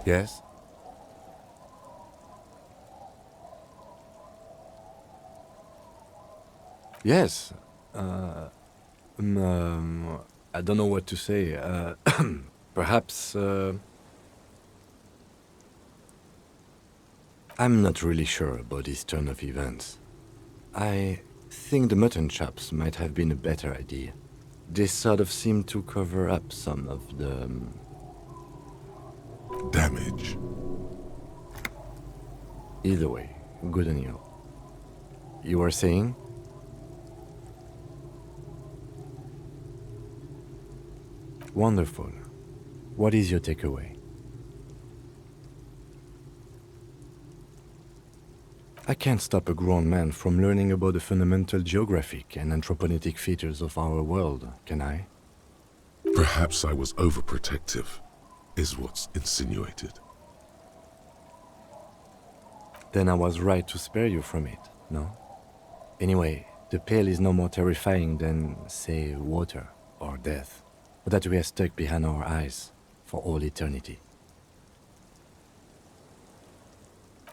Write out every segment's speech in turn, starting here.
Yes? Yes. I don't know what to say. Perhaps, I'm not really sure about this turn of events. I think the mutton chops might have been a better idea. They sort of seem to cover up some of the... Damage. Either way, good on you. You were saying? Wonderful. What is your takeaway? I can't stop a grown man from learning about the fundamental geographic and anthropogenic features of our world, can I? Perhaps I was overprotective, is what's insinuated. Then I was right to spare you from it, no? Anyway, the pale is no more terrifying than, say, water or death, but that we are stuck behind our eyes for all eternity.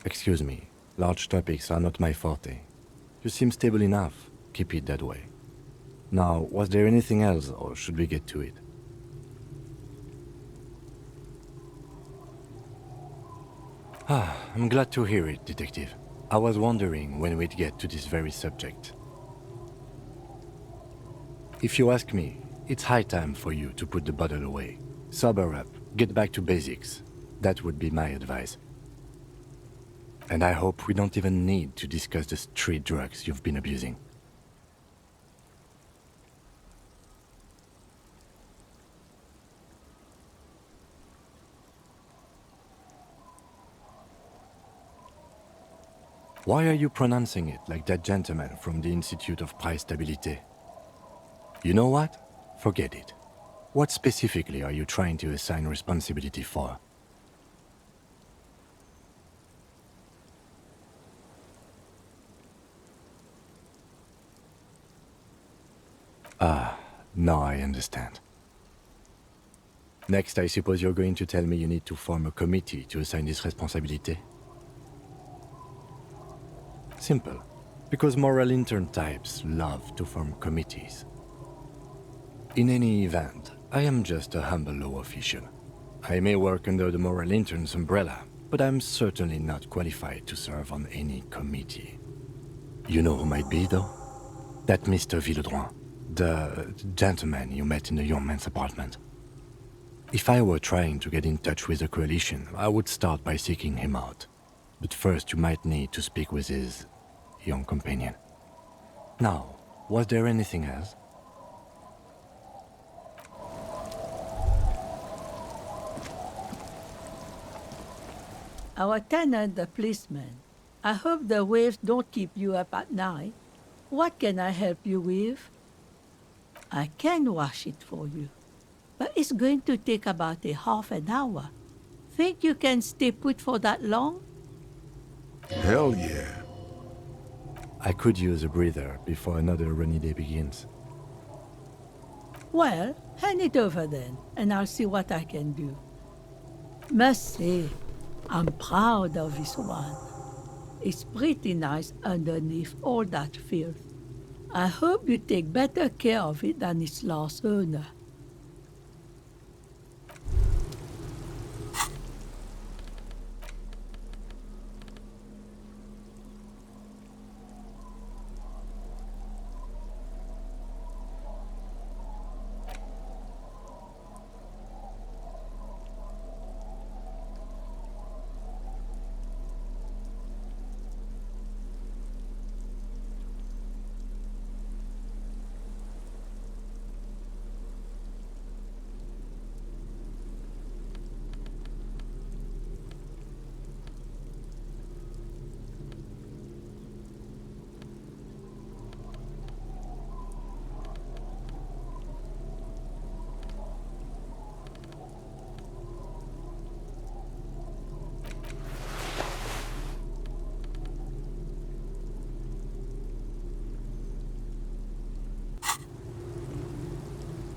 Excuse me, large topics are not my forte. You seem stable enough, keep it that way. Now, was there anything else, or should we get to it? I'm glad to hear it, Detective. I was wondering when we'd get to this very subject. If you ask me, it's high time for you to put the bottle away. Sober up, get back to basics. That would be my advice. And I hope we don't even need to discuss the street drugs you've been abusing. Why are you pronouncing it like that gentleman from the Institute of Price Stabilité? You know what? Forget it. What specifically are you trying to assign responsibility for? Now I understand. Next, I suppose you're going to tell me you need to form a committee to assign this responsibility? Simple. Because moral intern types love to form committees. In any event, I am just a humble law official. I may work under the moral intern's umbrella, but I'm certainly not qualified to serve on any committee. You know who might be, though? That Mr. Villodrons, the gentleman you met in the young man's apartment. If I were trying to get in touch with the coalition, I would start by seeking him out. But first you might need to speak with his young companion. Now, was there anything else? Our tenant, the policeman. I hope the waves don't keep you up at night. What can I help you with? I can wash it for you, but it's going to take about a half an hour. Think you can stay put for that long? Hell yeah. I could use a breather before another rainy day begins. Well, hand it over then, and I'll see what I can do. Must say, I'm proud of this one. It's pretty nice underneath all that filth. I hope you take better care of it than its last owner.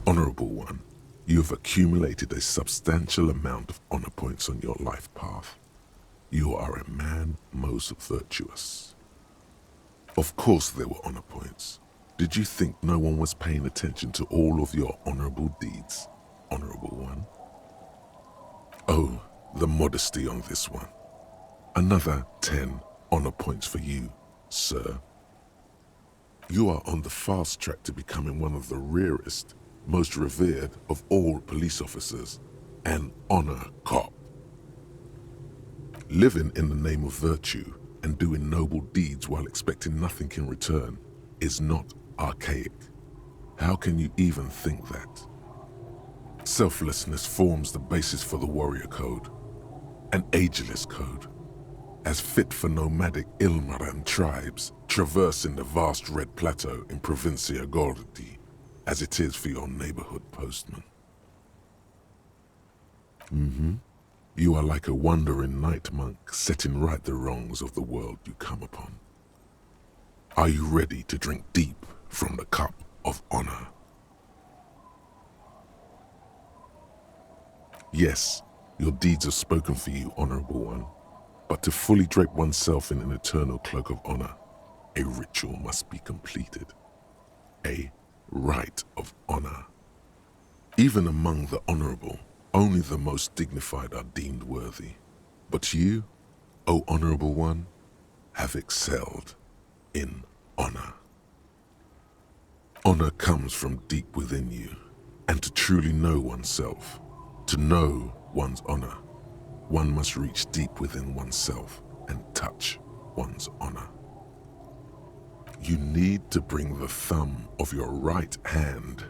Honorable one, You have accumulated a substantial amount of honor points on your life path. You are a man most virtuous. Of course there were honor points. Did you think no one was paying attention to all of your honorable deeds, Honorable One? Oh, the modesty on this one. Another 10 honor points for you, sir. You are on the fast track to becoming one of the rarest, most revered of all police officers, an honor cop. Living in the name of virtue and doing noble deeds while expecting nothing in return is not archaic. How can you even think that? Selflessness forms the basis for the warrior code, an ageless code, as fit for nomadic Ilmaran tribes traversing the vast red plateau in Provincia Gordi as it is for your neighborhood postman. You are like a wandering night monk setting right the wrongs of the world you come upon. Are you ready to drink deep from the cup of honor? Yes, your deeds have spoken for you, Honorable One, but to fully drape oneself in an eternal cloak of honor, a ritual must be completed. A rite of honor. Even among the honorable, only the most dignified are deemed worthy. But you, O Honorable One, have excelled in honor. Honor comes from deep within you, and to truly know oneself, to know one's honor, one must reach deep within oneself and touch one's honor. You need to bring the thumb of your right hand,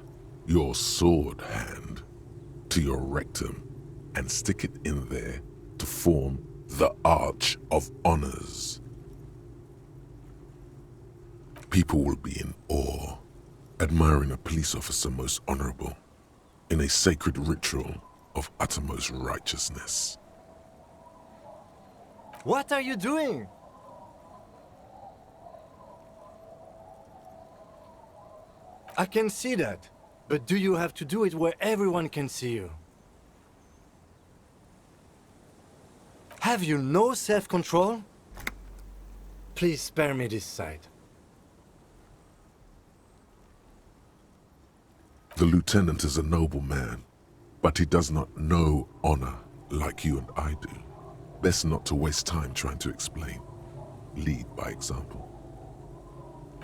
your sword hand, to your rectum and stick it in there to form the Arch of Honors. People will be in awe, admiring a police officer most honorable, in a sacred ritual of uttermost righteousness. What are you doing? I can see that, but do you have to do it where everyone can see you? Have you no self-control? Please spare me this sight. The lieutenant is a noble man, but he does not know honor like you and I do. Best not to waste time trying to explain. Lead by example.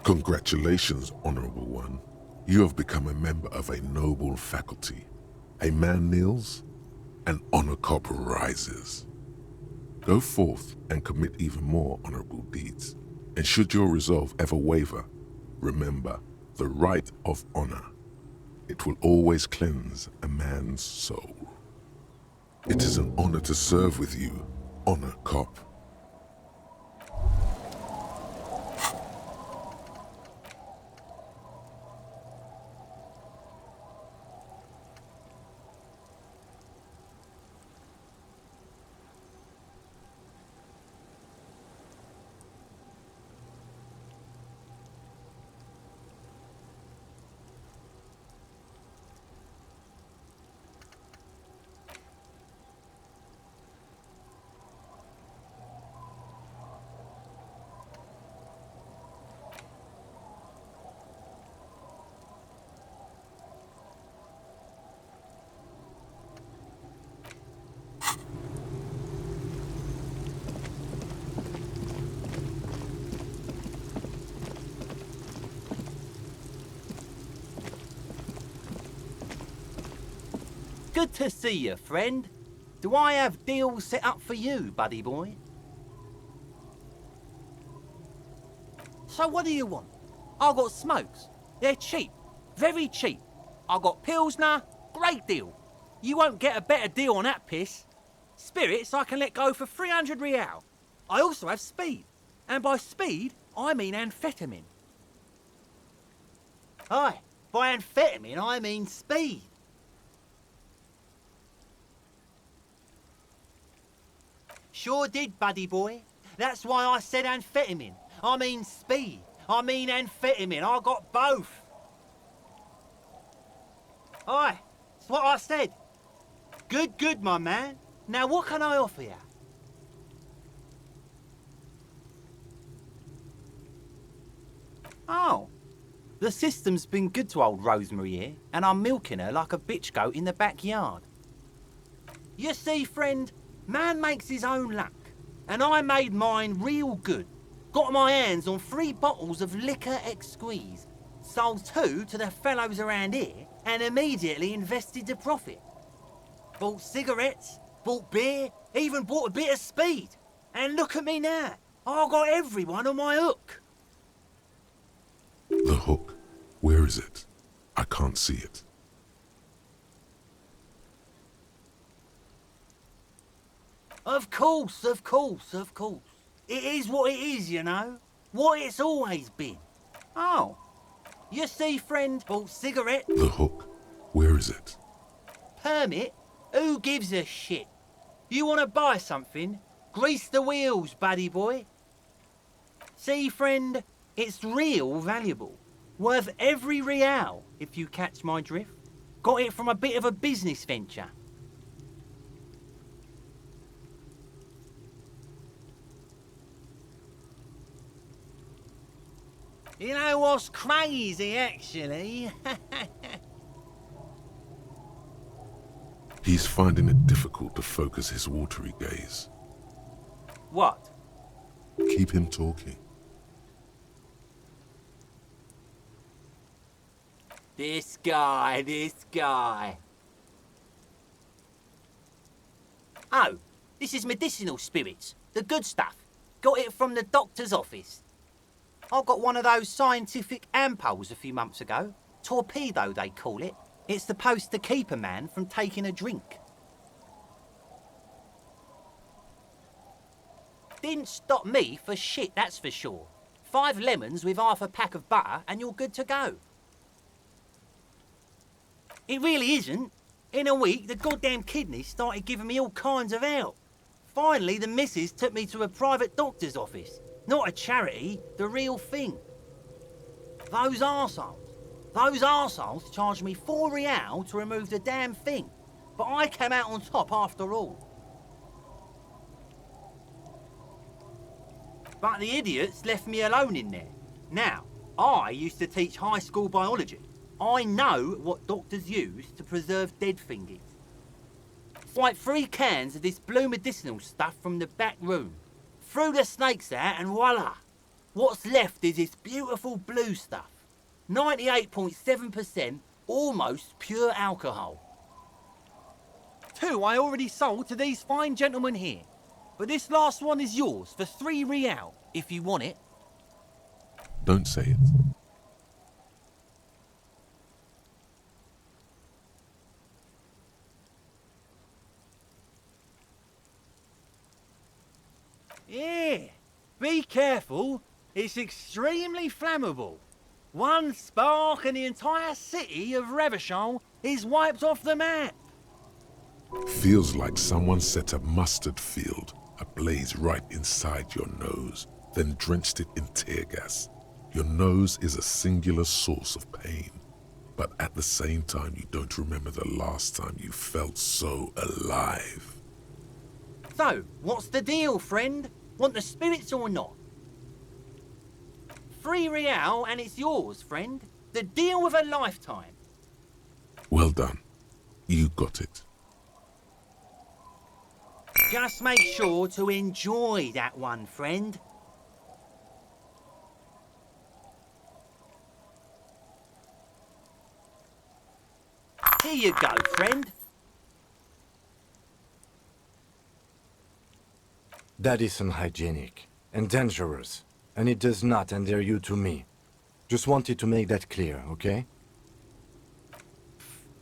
Congratulations, Honorable One. You have become a member of a noble faculty. A man kneels, an honor cop rises. Go forth and commit even more honorable deeds. And should your resolve ever waver, remember the right of honor. It will always cleanse a man's soul. It is an honor to serve with you, Honor Cop. Good to see you, friend. Do I have deals set up for you, buddy boy? So what do you want? I got smokes. They're cheap. Very cheap. I got Pilsner. Great deal. You won't get a better deal on that piss. Spirits I can let go for 300 real. I also have speed. And by speed, I mean amphetamine. Aye, by amphetamine I mean speed. Sure did, buddy boy. That's why I said amphetamine. I mean speed. I mean amphetamine. I got both. Aye, That's what I said. Good, good, my man. Now what can I offer you? Oh, the system's been good to old Rosemary here, and I'm milking her like a bitch goat in the backyard. You see, friend, man makes his own luck, and I made mine real good. Got my hands on 3 bottles of liquor exquise, sold 2 to the fellows around here, and immediately invested the profit. Bought cigarettes, bought beer, even bought a bit of speed. And look at me now, I've got everyone on my hook. The hook. Where is it? I can't see it. Of course, of course, of course. It is what it is, you know. What it's always been. Oh, you see, friend, bought cigarette. The hook. Where is it? Permit? Who gives a shit? You want to buy something? Grease the wheels, buddy boy. See, friend, it's real valuable. Worth every real, if you catch my drift. Got it from a bit of a business venture. You know what's crazy, actually? He's finding it difficult to focus his watery gaze. What? Keep him talking. This guy. Oh, this is medicinal spirits. The good stuff. Got it from the doctor's office. I got one of those scientific ampoules a few months ago. Torpedo, they call it. It's supposed to keep a man from taking a drink. Didn't stop me for shit, that's for sure. 5 lemons with half a pack of butter and you're good to go. It really isn't. In a week, the goddamn kidneys started giving me all kinds of help. Finally, the missus took me to a private doctor's office. Not a charity, the real thing. Those arseholes charged me 4 real to remove the damn thing. But I came out on top after all. But the idiots left me alone in there. Now, I used to teach high school biology. I know what doctors use to preserve dead thingies. Swipe 3 cans of this blue medicinal stuff from the back room. Threw the snakes out and voila! What's left is this beautiful blue stuff. 98.7% almost pure alcohol. 2 I already sold to these fine gentlemen here. But this last one is yours for 3 real, if you want it. Don't say it. Yeah, be careful. It's extremely flammable. One spark and the entire city of Revachol is wiped off the map. Feels like someone set a mustard field ablaze right inside your nose, then drenched it in tear gas. Your nose is a singular source of pain, but at the same time you don't remember the last time you felt so alive. So, what's the deal, friend? Want the spirits or not? 3 real and it's yours, friend. The deal of a lifetime. Well done. You got it. Just make sure to enjoy that one, friend. Here you go, friend. That is unhygienic and dangerous, and it does not endear you to me. Just wanted to make that clear, okay?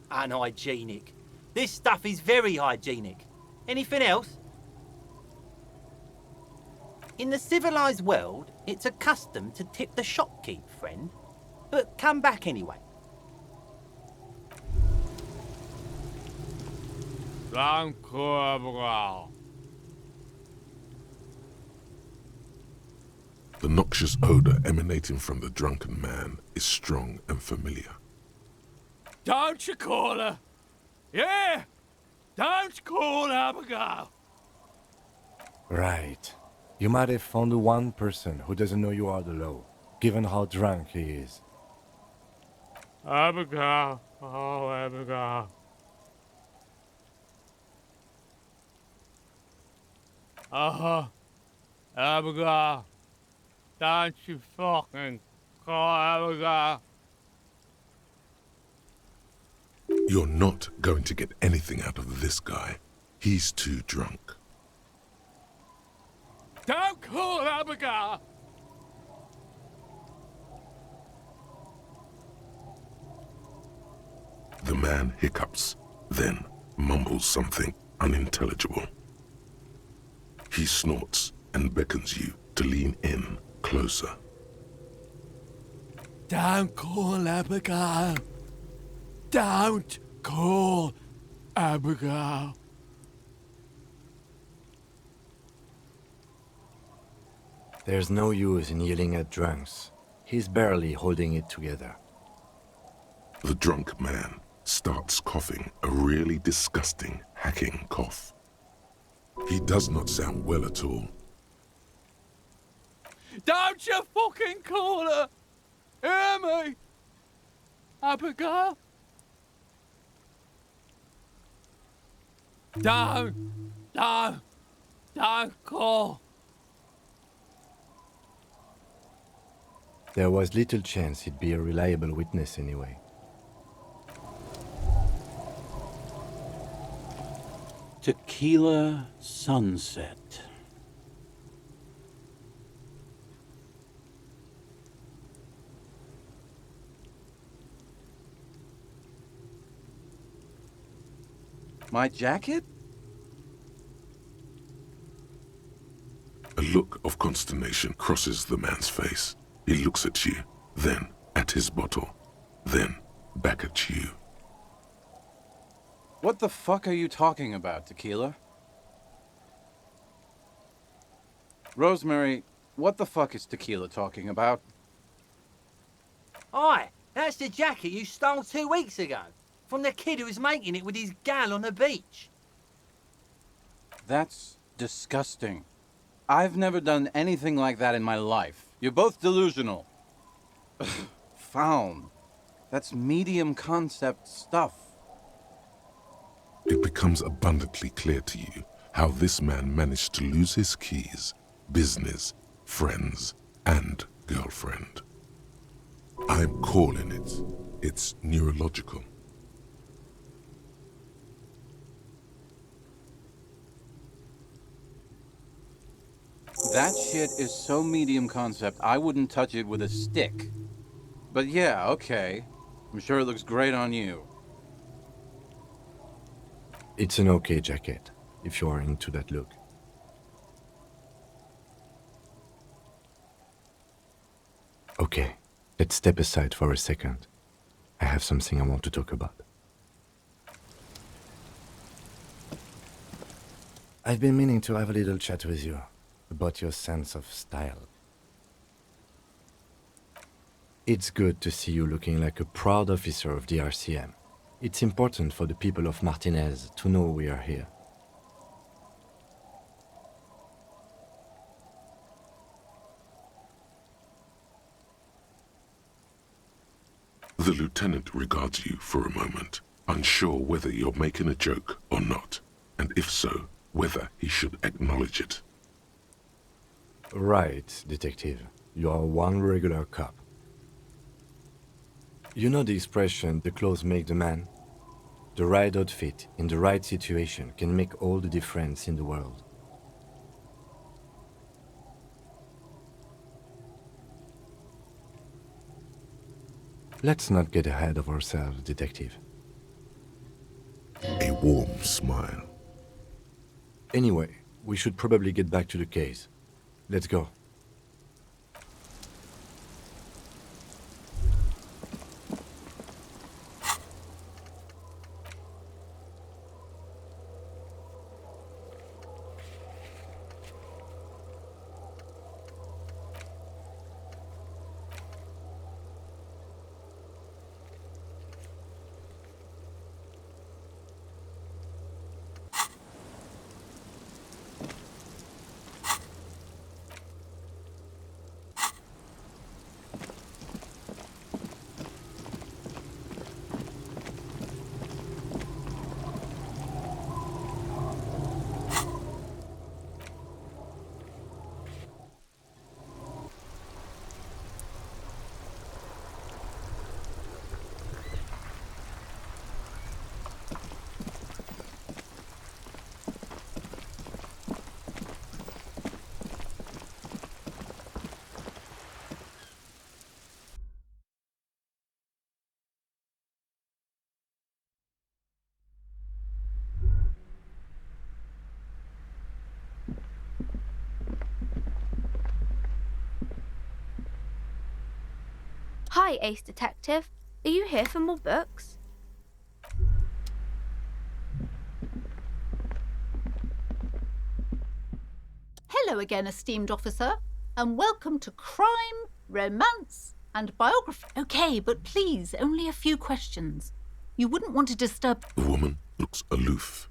Unhygienic. This stuff is very hygienic. Anything else? In the civilized world, it's a custom to tip the shopkeep, friend. But come back anyway. The noxious odor emanating from the drunken man is strong and familiar. Don't you call her? Yeah! Don't call Abigail! Right. You might have found the one person who doesn't know you are the law, given how drunk he is. Abigail. Oh, Abigail. Abigail. Don't you fucking call Abigail. You're not going to get anything out of this guy. He's too drunk. Don't call Abigail! The man hiccups, then mumbles something unintelligible. He snorts and beckons you to lean in closer. Don't call Abigail. Don't call Abigail. There's no use in yelling at drunks. He's barely holding it together. The drunk man starts coughing a really disgusting, hacking cough. He does not sound well at all. Don't you fucking call her! Hear me? Abigail? Don't call. There was little chance he'd be a reliable witness anyway. Tequila sunset. My jacket? A look of consternation crosses the man's face. He looks at you, then at his bottle, then back at you. What the fuck are you talking about, Tequila? Rosemary, what the fuck is Tequila talking about? Aye, that's the jacket you stole 2 weeks ago. From the kid who was making it with his gal on the beach. That's disgusting. I've never done anything like that in my life. You're both delusional. Found. That's medium concept stuff. It becomes abundantly clear to you how this man managed to lose his keys, business, friends, and girlfriend. I'm calling it. It's neurological. That shit is so medium concept, I wouldn't touch it with a stick. But yeah, okay. I'm sure it looks great on you. It's an okay jacket, if you are into that look. Okay, let's step aside for a second. I have something I want to talk about. I've been meaning to have a little chat with you about your sense of style. It's good to see you looking like a proud officer of the RCM. It's important for the people of Martinez to know we are here. The lieutenant regards you for a moment, unsure whether you're making a joke or not, and if so, whether he should acknowledge it. Right, detective. You are one regular cop. You know the expression, the clothes make the man? The right outfit in the right situation can make all the difference in the world. Let's not get ahead of ourselves, detective. A warm smile. Anyway, we should probably get back to the case. Let's go. Hi, Ace Detective. Are you here for more books? Hello again, esteemed officer, and welcome to Crime, Romance, and Biography. Okay, but please, only a few questions. You wouldn't want to disturb... The woman looks aloof.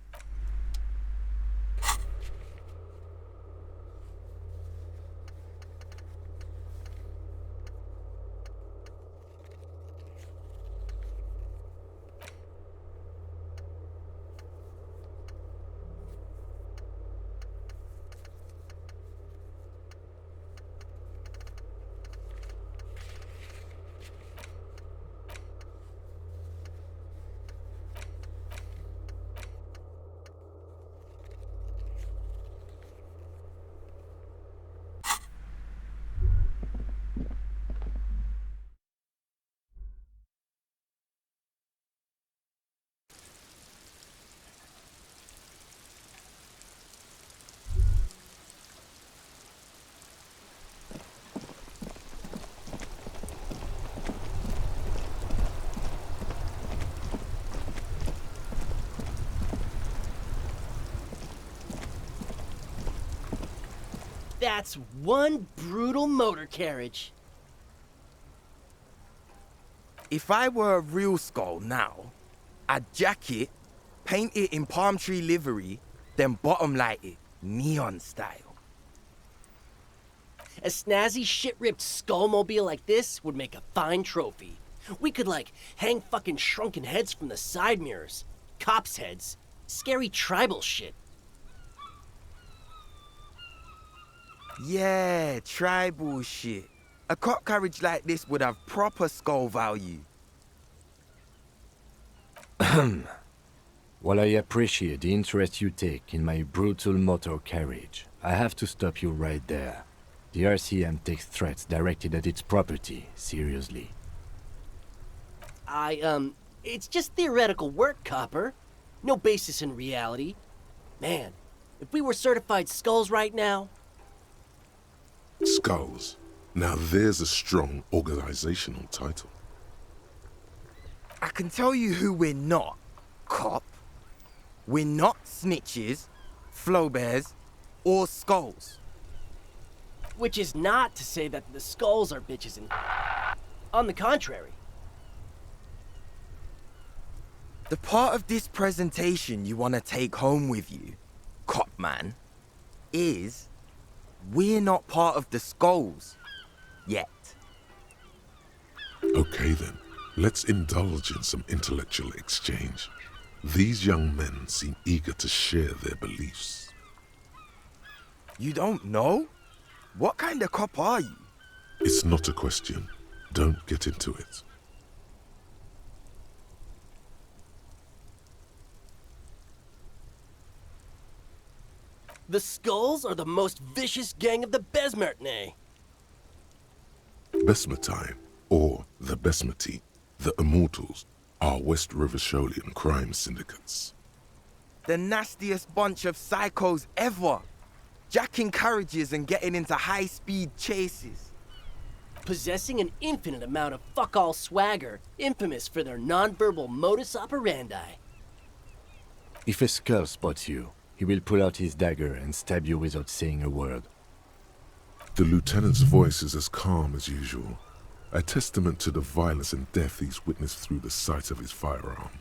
That's one brutal motor carriage. If I were a real skull now, I'd jack it, paint it in palm tree livery, then bottom light it, neon style. A snazzy shit-ripped skullmobile like this would make a fine trophy. We could, like, hang fucking shrunken heads from the side mirrors. Cops' heads. Scary tribal shit. Yeah, tribal shit. A cop carriage like this would have proper skull value. While I appreciate the interest you take in my brutal motor carriage, I have to stop you right there. The RCM takes threats directed at its property seriously. It's just theoretical work, Copper. No basis in reality. Man, if we were certified skulls right now... Skulls. Now there's a strong organizational title. I can tell you who we're not, cop. We're not snitches, flow bears, or skulls. Which is not to say that the skulls are bitches and... On the contrary. The part of this presentation you want to take home with you, cop man, is we're not part of the skulls yet. Okay then, let's indulge in some intellectual exchange. These young men seem eager to share their beliefs. You don't know? What kind of cop are you? It's not a question. Don't get into it. The Skulls are the most vicious gang of the Besmertnay. Besmatine, or the Besmati, the Immortals, are West Riversholian crime syndicates. The nastiest bunch of psychos ever. Jacking carriages and getting into high-speed chases. Possessing an infinite amount of fuck-all swagger, infamous for their non-verbal modus operandi. If a skull spots you, he will pull out his dagger and stab you without saying a word. The lieutenant's voice is as calm as usual, a testament to the violence and death he's witnessed through the sight of his firearm.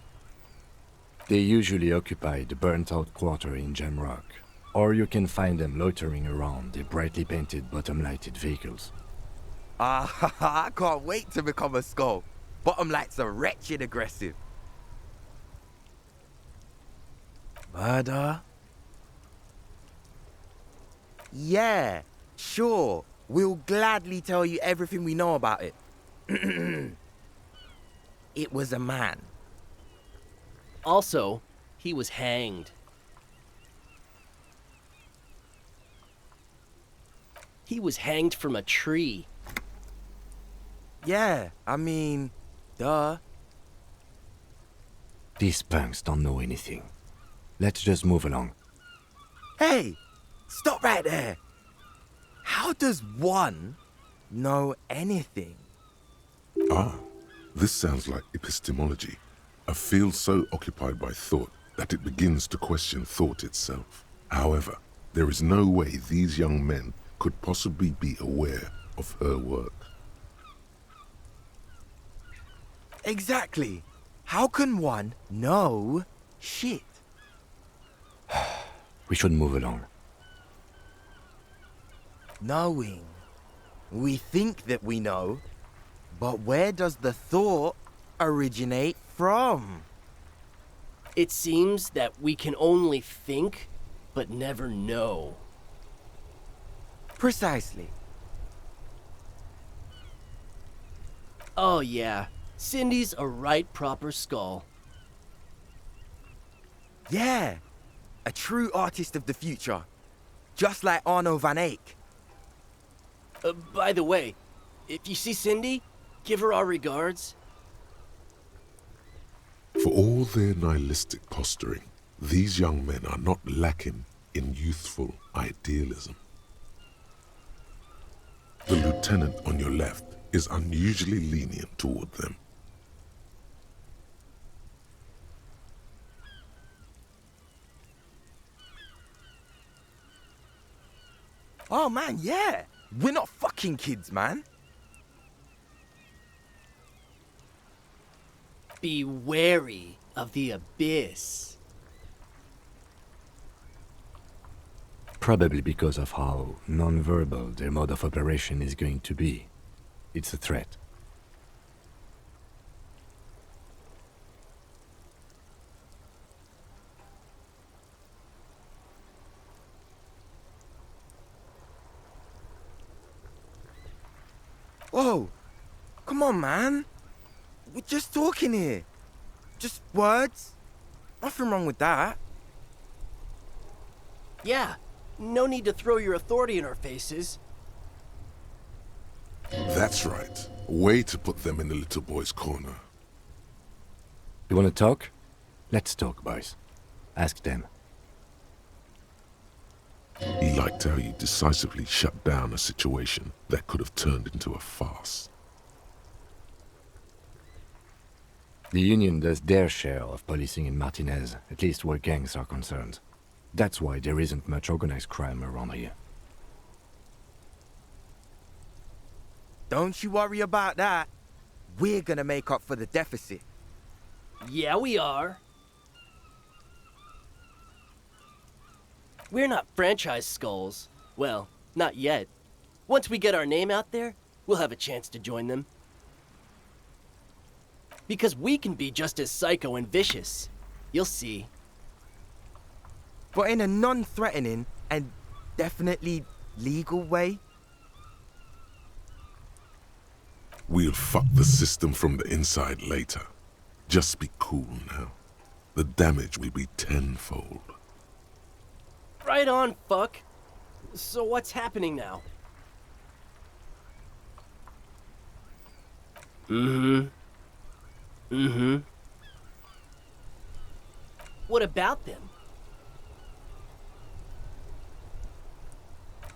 They usually occupy the burnt-out quarter in Jamrock, or you can find them loitering around their brightly painted bottom-lighted vehicles. I can't wait to become a skull. Bottom lights are wretched aggressive. Murder? Yeah, sure. We'll gladly tell you everything we know about it. It was a man. Also, he was hanged. He was hanged from a tree. Yeah, I mean, duh. These punks don't know anything. Let's just move along. Hey, stop right there. How does one know anything? Ah, this sounds like epistemology, a field so occupied by thought that it begins to question thought itself. However, there is no way these young men could possibly be aware of her work. Exactly. How can one know shit? We should move along. Knowing. We think that we know, but where does the thought originate from? It seems that we can only think, but never know. Precisely. Oh yeah, Cindy's a right proper skull. Yeah, a true artist of the future. Just like Arno van Eyck. By the way, if you see Cindy, give her our regards. For all their nihilistic posturing, these young men are not lacking in youthful idealism. The lieutenant on your left is unusually lenient toward them. Oh man, yeah. We're not fucking kids, man. Be wary of the abyss. Probably because of how non-verbal their mode of operation is going to be. It's a threat. Whoa. Come on, man. We're just talking here. Just words. Nothing wrong with that. Yeah, no need to throw your authority in our faces. That's right. Way to put them in the little boy's corner. You wanna talk? Let's talk, boys. Ask them. He liked how you decisively shut down a situation that could have turned into a farce. The Union does their share of policing in Martinez, at least where gangs are concerned. That's why there isn't much organized crime around here. Don't you worry about that. We're gonna make up for the deficit. Yeah, we are. We're not franchise skulls. Well, not yet. Once we get our name out there, we'll have a chance to join them. Because we can be just as psycho and vicious. You'll see. But in a non-threatening and definitely legal way. We'll fuck the system from the inside later. Just be cool now. The damage will be tenfold. Right on, fuck. So what's happening now? What about them?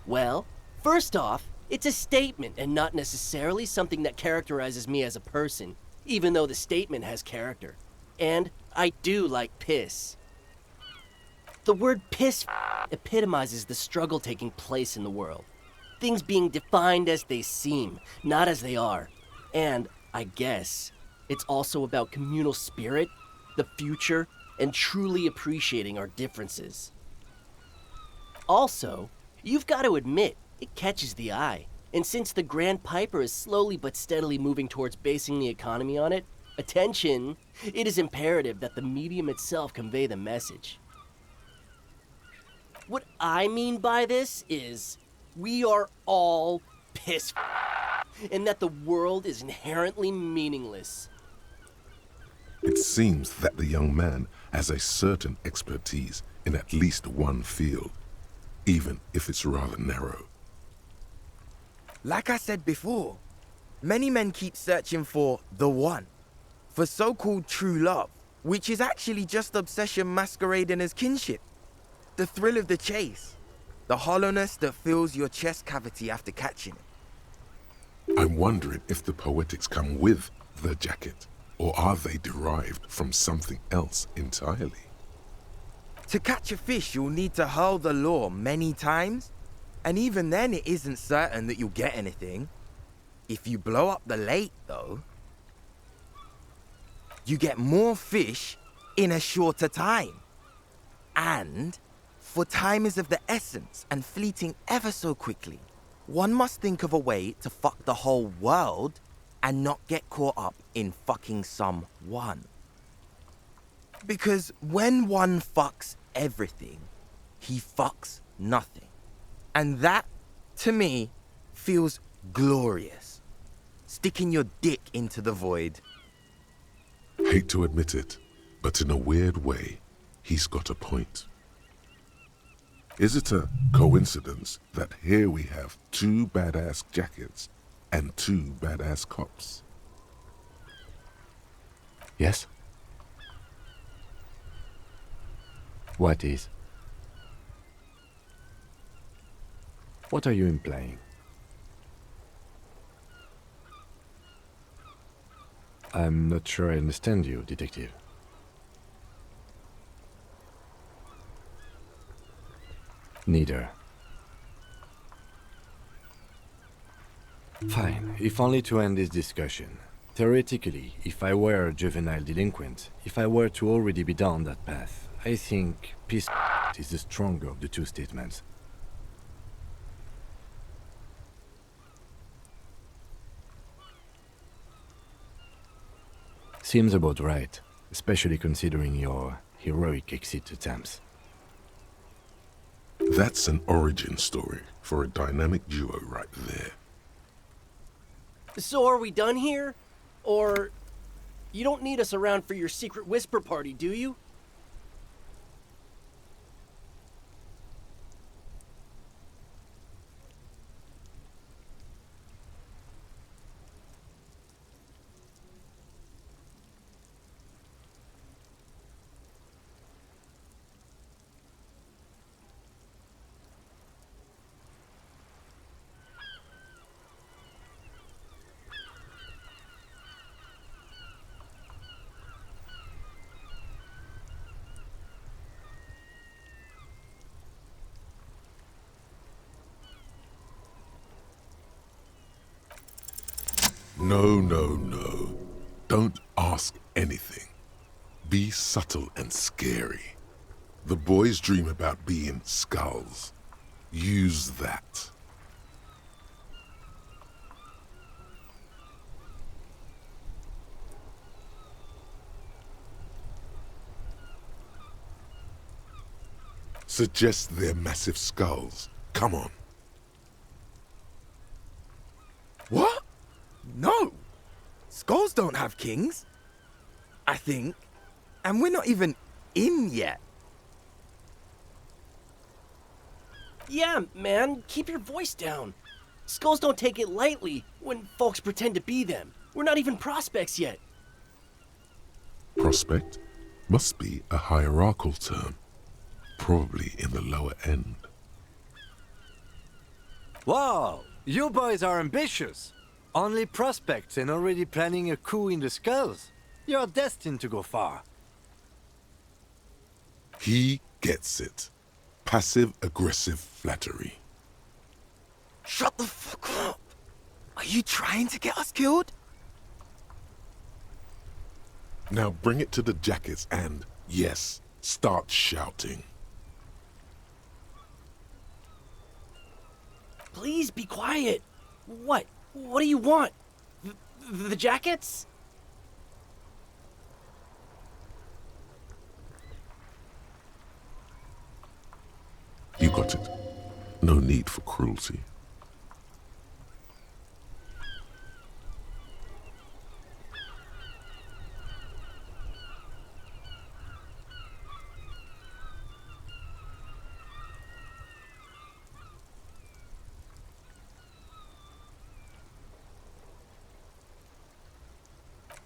Well, first off, it's a statement and not necessarily something that characterizes me as a person, even though the statement has character. And I do like piss. The word piss epitomizes the struggle taking place in the world. Things being defined as they seem, not as they are. And, I guess, it's also about communal spirit, the future, and truly appreciating our differences. Also, you've got to admit, it catches the eye. And since the Grand Piper is slowly but steadily moving towards basing the economy on it, attention, it is imperative that the medium itself convey the message. What I mean by this is, we are all piss and that the world is inherently meaningless. It seems that the young man has a certain expertise in at least one field, even if it's rather narrow. Like I said before, many men keep searching for the one, for so-called true love, which is actually just obsession masquerading as kinship. The thrill of the chase, the hollowness that fills your chest cavity after catching it. I'm wondering if the poetics come with the jacket, or are they derived from something else entirely? To catch a fish, you'll need to hurl the lure many times, and even then it isn't certain that you'll get anything. If you blow up the lake, though, you get more fish in a shorter time. And, for time is of the essence and fleeting ever so quickly, one must think of a way to fuck the whole world and not get caught up in fucking someone. Because when one fucks everything, he fucks nothing. And that, to me, feels glorious. Sticking your dick into the void. Hate to admit it, but in a weird way, he's got a point. Is it a coincidence that here we have 2 badass jackets and 2 badass cops? Yes? What is? What are you implying? I'm not sure I understand you, detective. Neither. Fine, if only to end this discussion. Theoretically, if I were a juvenile delinquent, if I were to already be down that path, I think peace is the stronger of the two statements. Seems about right, especially considering your heroic exit attempts. That's an origin story for a dynamic duo right there. So are we done here? Or you don't need us around for your secret whisper party, do you? No. Don't ask anything. Be subtle and scary. The boys dream about being skulls. Use that. Suggest they're massive skulls. Come on. What? No! Skulls don't have kings. I think. And we're not even in yet. Yeah, man, keep your voice down. Skulls don't take it lightly when folks pretend to be them. We're not even prospects yet. Prospect must be a hierarchical term. Probably in the lower end. Wow, you boys are ambitious. Only prospects and already planning a coup in the skulls. You're destined to go far. He gets it. Passive-aggressive flattery. Shut the fuck up! Are you trying to get us killed? Now bring it to the jackets and, yes, start shouting. Please be quiet. What? What do you want? The jackets? You got it. No need for cruelty.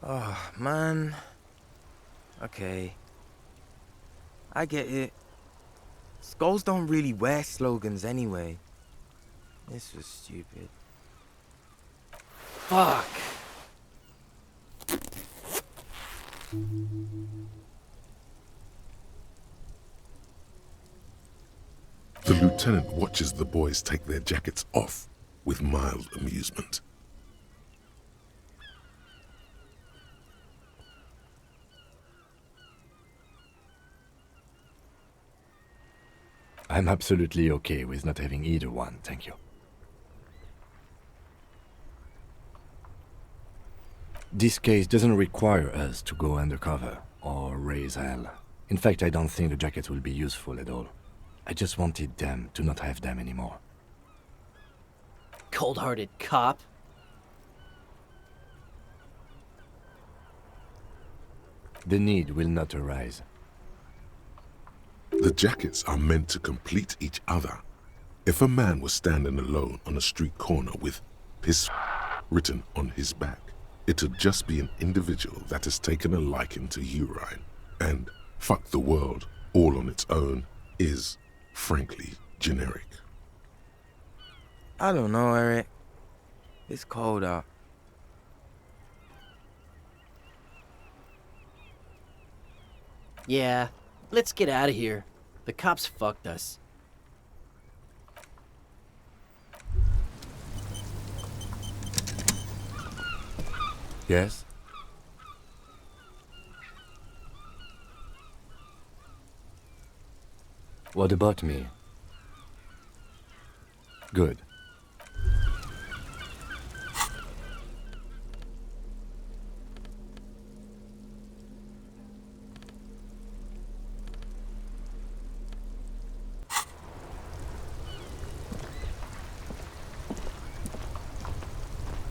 Oh, man. Okay. I get it. Skulls don't really wear slogans anyway. This was stupid. Fuck. The lieutenant watches the boys take their jackets off with mild amusement. I'm absolutely okay with not having either one, thank you. This case doesn't require us to go undercover or raise hell. In fact, I don't think the jackets will be useful at all. I just wanted them to not have them anymore. Cold-hearted cop. The need will not arise. The jackets are meant to complete each other. If a man was standing alone on a street corner with piss written on his back, it'd just be an individual that has taken a liking to urine. And fuck the world all on its own is, frankly, generic. I don't know, Eric. It's cold out. Yeah, let's get out of here. The cops fucked us. Yes? What about me? Good.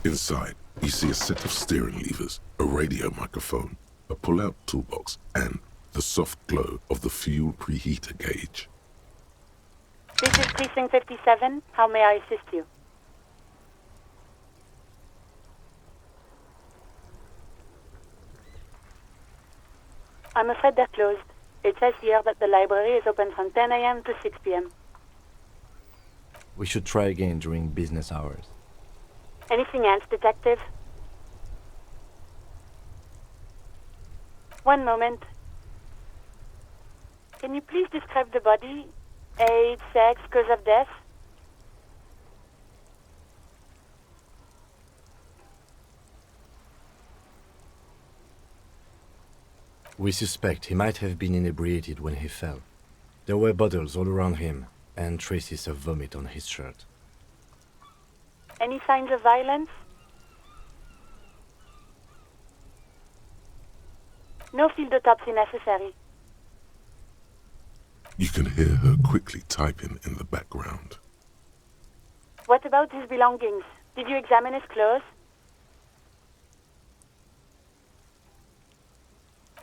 Inside, you see a set of steering levers, a radio microphone, a pull-out toolbox, and the soft glow of the fuel preheater gauge. This is Precinct 57. How may I assist you? I'm afraid they're closed. It says here that the library is open from 10 a.m. to 6 p.m. We should try again during business hours. Anything else, Detective? One moment. Can you please describe the body? Age, sex, cause of death? We suspect he might have been inebriated when he fell. There were bottles all around him, and traces of vomit on his shirt. Any signs of violence? No field autopsy necessary. You can hear her quickly typing in the background. What about his belongings? Did you examine his clothes?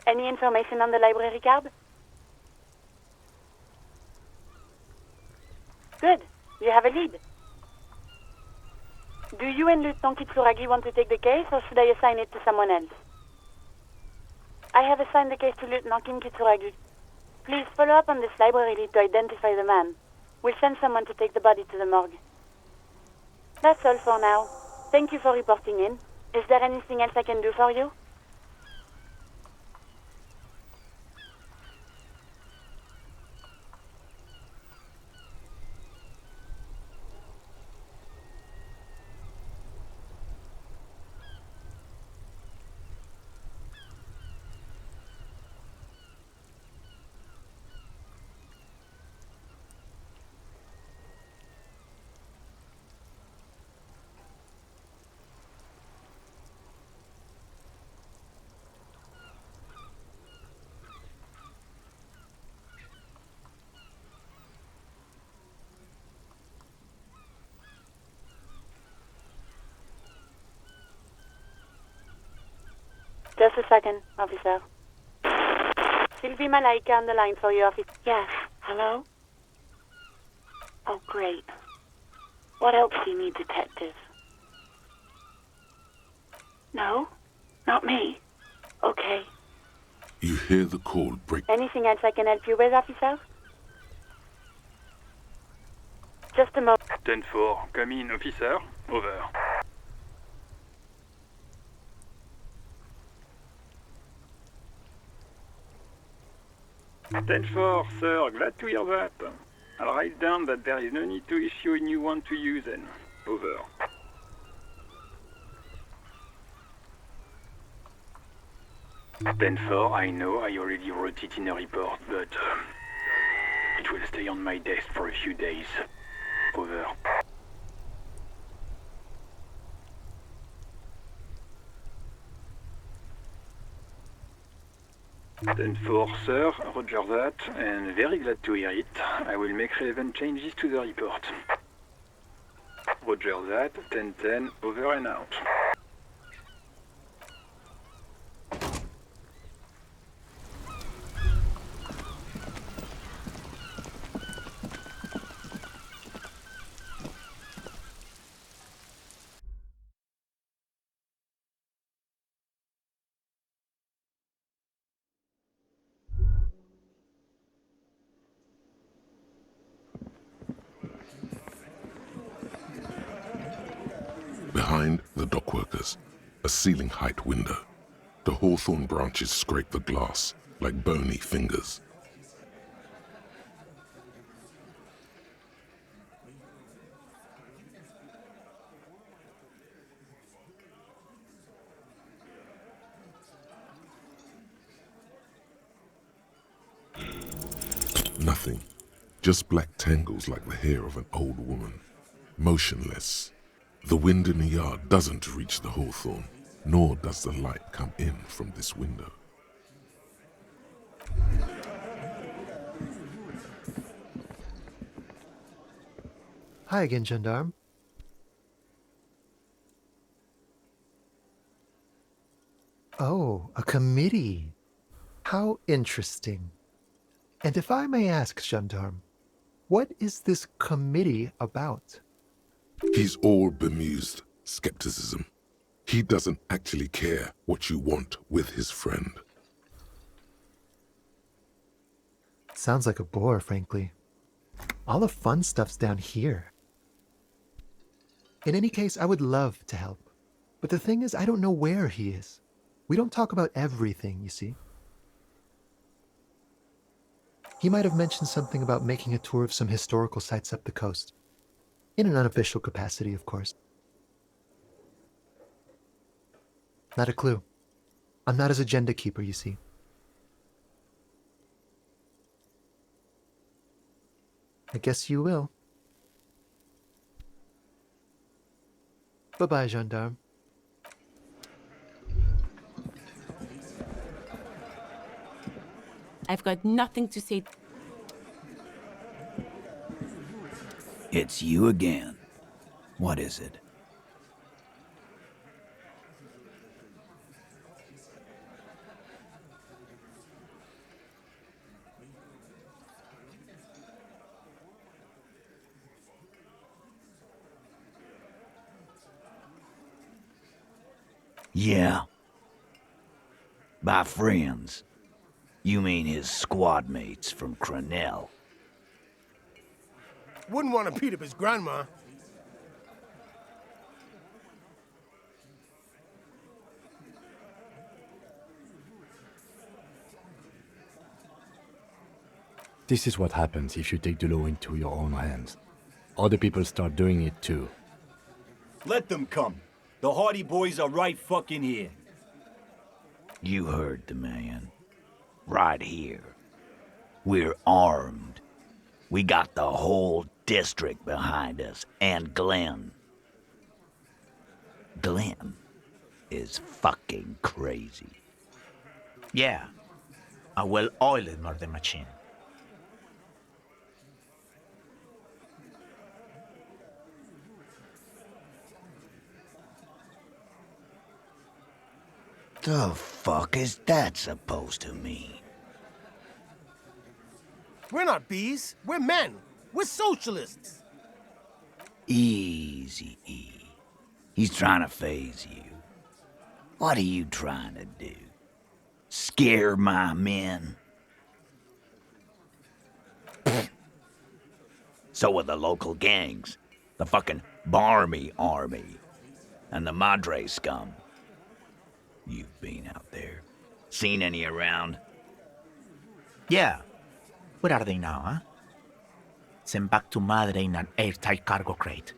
Any information on the library card? Good. You have a lead. Do you and Lieutenant Kitsuragi want to take the case, or should I assign it to someone else? I have assigned the case to Lieutenant Kim Kitsuragi. Please follow up on this library lead to identify the man. We'll send someone to take the body to the morgue. That's all for now. Thank you for reporting in. Is there anything else I can do for you? Just a second, officer. Sylvie Malaika on the line for you, officer. Yes. Hello? Oh, great. What else do you need, detective? No? Not me? Okay. You hear the call break. Anything else I can help you with, officer? Just a moment. 10-4, come in, officer. Over. 10-4, sir. Glad to hear that. I'll write down that there is no need to issue a new one to you then. Over. Then I know I already wrote it in a report, but it will stay on my desk for a few days. Over. Then sir, roger that, and very glad to hear it. I will make relevant changes to the report. Roger that, 10-10, over and out. Behind the dockworkers, a ceiling-height window. The hawthorn branches scrape the glass like bony fingers. Nothing. Just black tangles like the hair of an old woman. Motionless. The wind in the yard doesn't reach the hawthorn, nor does the light come in from this window. Hi again, gendarme. Oh, a committee. How interesting. And if I may ask, gendarme, what is this committee about? He's all bemused skepticism. He doesn't actually care what you want with his friend. Sounds like a bore, frankly. All the fun stuff's down here. In any case, I would love to help. But the thing is, I don't know where he is. We don't talk about everything, you see. He might have mentioned something about making a tour of some historical sites up the coast. In an unofficial capacity, of course. Not a clue. I'm not his agenda keeper, you see. I guess you will. Bye-bye, gendarme. I've got nothing to say. It's you again. What is it? Yeah. By friends, you mean his squad mates from Crenell? Wouldn't want to beat up his grandma. This is what happens if you take the law into your own hands. Other people start doing it too. Let them come. The Hardy Boys are right fucking here. You heard the man. Right here. We're armed. We got the whole district behind us, and Glenn. Glenn is fucking crazy. Yeah. A well-oiled murder machine. The fuck is that supposed to mean? We're not bees. We're men. We're socialists. Easy, E. He's trying to phase you. What are you trying to do? Scare my men? So are the local gangs. The fucking Barmy Army. And the Madre scum. You've been out there. Seen any around? Yeah, Where are they now, huh? Sent back to Madre in an airtight cargo crate.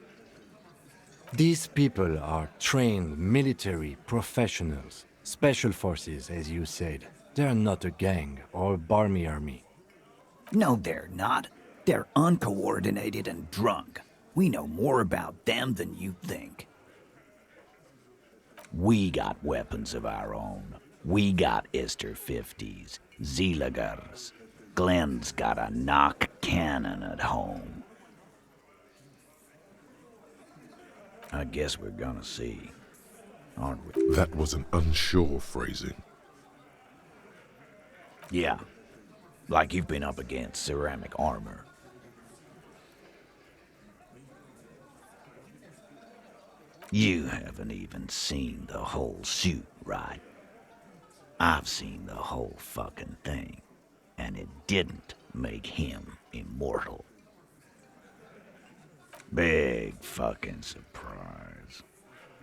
These people are trained military professionals. Special forces, as you said. They're not a gang or a barmy army. No, they're not. They're uncoordinated and drunk. We know more about them than you think. We got weapons of our own. We got Ister 50s, Zeeligers. Glenn's got a knock cannon at home. I guess we're gonna see, aren't we? That was an unsure phrasing. Yeah, like you've been up against ceramic armor. You haven't even seen the whole suit, right? I've seen the whole fucking thing, and it didn't make him immortal. Big fucking surprise.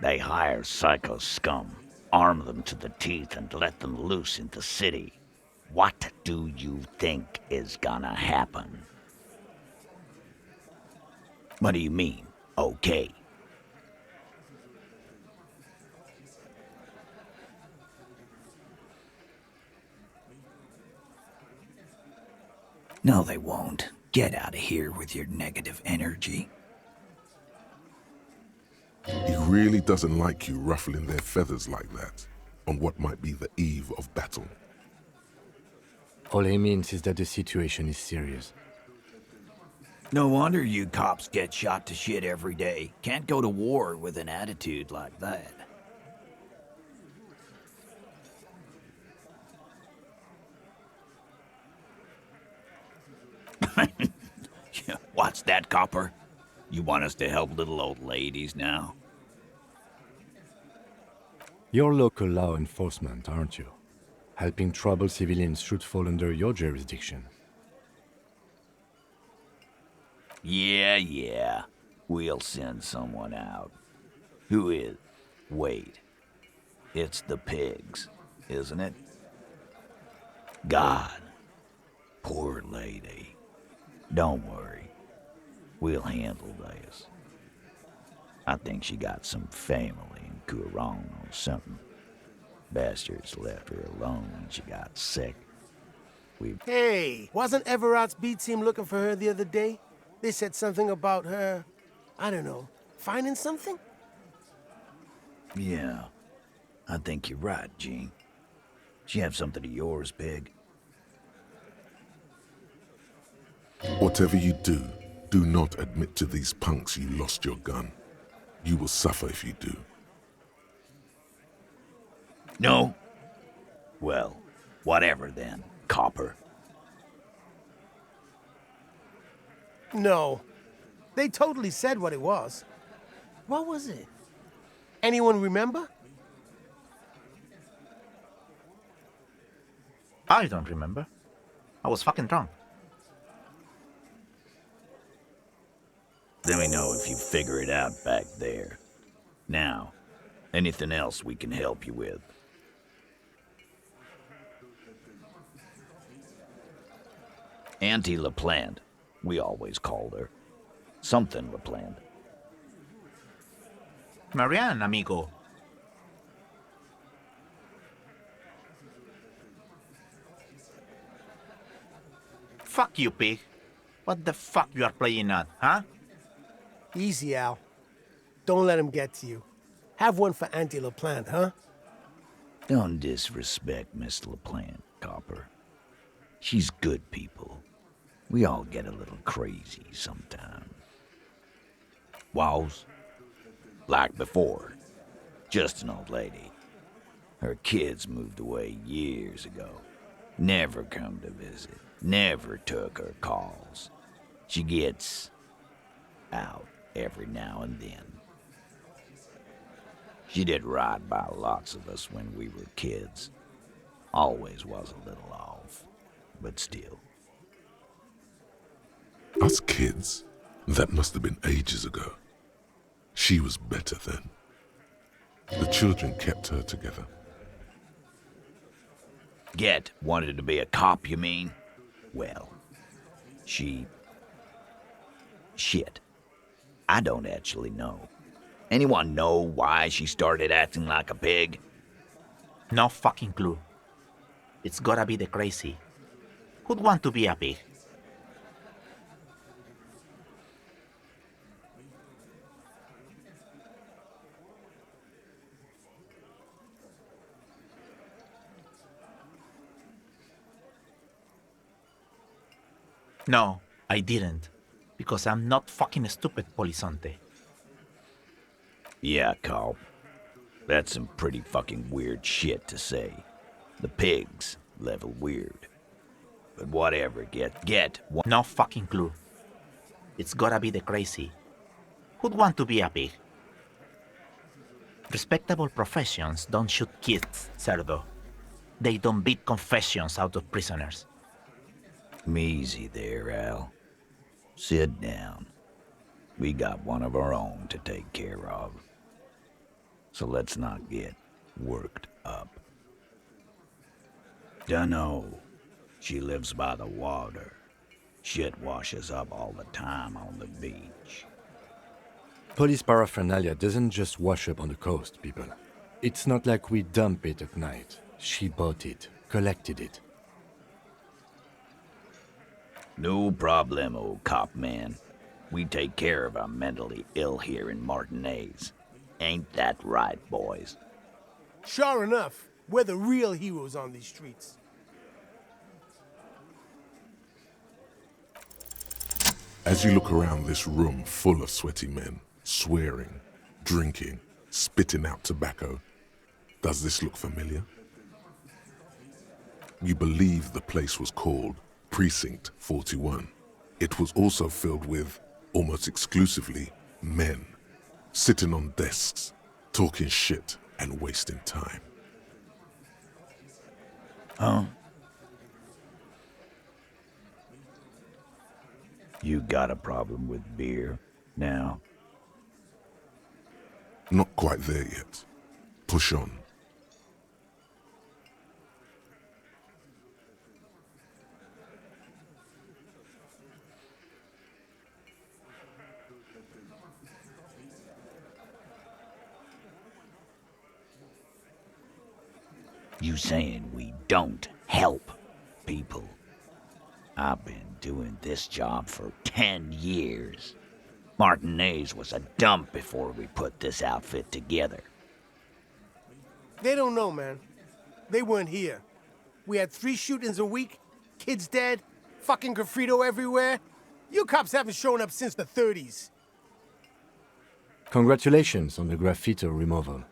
They hire psycho scum, arm them to the teeth, and let them loose in the city. What do you think is gonna happen? What do you mean, okay? No, they won't. Get out of here with your negative energy. He really doesn't like you ruffling their feathers like that, on what might be the eve of battle. All he means is that the situation is serious. No wonder you cops get shot to shit every day. Can't go to war with an attitude like that. What's that, copper? You want us to help little old ladies now? You're local law enforcement, aren't you? Helping troubled civilians should fall under your jurisdiction. Yeah. We'll send someone out. Who is? Wait. It's the pigs, isn't it? God. Poor lady. Don't worry. We'll handle this. I think she got some family in Kurong or something. Bastards left her alone when she got sick. Hey, wasn't Everard's B team looking for her the other day? They said something about her, I don't know, finding something? Yeah, I think you're right, Gene. She have something of yours, Pig? Whatever you do, do not admit to these punks you lost your gun. You will suffer if you do. No? Well, whatever then, copper. No. They totally said what it was. What was it? Anyone remember? I don't remember. I was fucking drunk. Let me know if you figure it out back there. Now, anything else we can help you with? Auntie LaPlante, we always called her. Something LaPlante. Marianne, amigo. Fuck you, pig. What the fuck you are playing at, huh? Easy, Al. Don't let him get to you. Have one for Auntie LaPlante, huh? Don't disrespect Miss LaPlante, Copper. She's good people. We all get a little crazy sometimes. Was? Like before. Just an old lady. Her kids moved away years ago. Never come to visit. Never took her calls. She gets out every now and then. She did right by lots of us when we were kids. Always was a little off, but still. Us kids? That must have been ages ago. She was better then. The children kept her together. Get wanted to be a cop, you mean? Well, Shit. I don't actually know. Anyone know why she started acting like a pig? No fucking clue. It's gotta be the crazy. Who'd want to be a pig? No, I didn't. Because I'm not fucking stupid, Polizonte. Yeah, Carl. That's some pretty fucking weird shit to say. The pigs level weird. But whatever, get. No fucking clue. It's gotta be the crazy. Who'd want to be a pig? Respectable professions don't shoot kids, Cerdo. They don't beat confessions out of prisoners. Easy there, Al. Sit down. We got one of our own to take care of. So let's not get worked up. Dunno. She lives by the water. Shit washes up all the time on the beach. Police paraphernalia doesn't just wash up on the coast, people. It's not like we dump it at night. She bought it, collected it. No problemo, cop man. We take care of our mentally ill here in Martinez. Ain't that right, boys? Sure enough, we're the real heroes on these streets. As you look around this room full of sweaty men, swearing, drinking, spitting out tobacco, does this look familiar? You believe the place was called Precinct 41. It was also filled with, almost exclusively, men, sitting on desks, talking shit and wasting time. Huh? You got a problem with beer now? Not quite there yet. Push on. You saying we don't help people? I've been doing this job for 10 years. Martinez was a dump before we put this outfit together. They don't know, man. They weren't here. We had 3 shootings a week, kids dead, fucking graffito everywhere. You cops haven't shown up since the 30s. Congratulations on the graffito removal.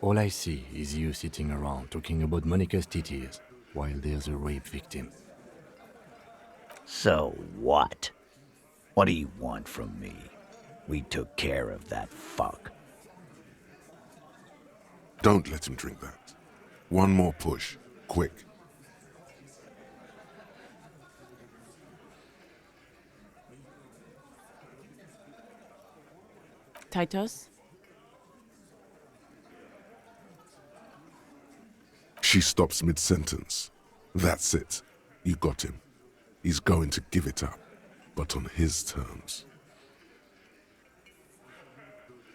All I see is you sitting around talking about Monica's titties while there's a rape victim. So what? What do you want from me? We took care of that fuck. Don't let him drink that. One more push, quick. Titus? She stops mid-sentence. That's it. You got him. He's going to give it up, but on his terms.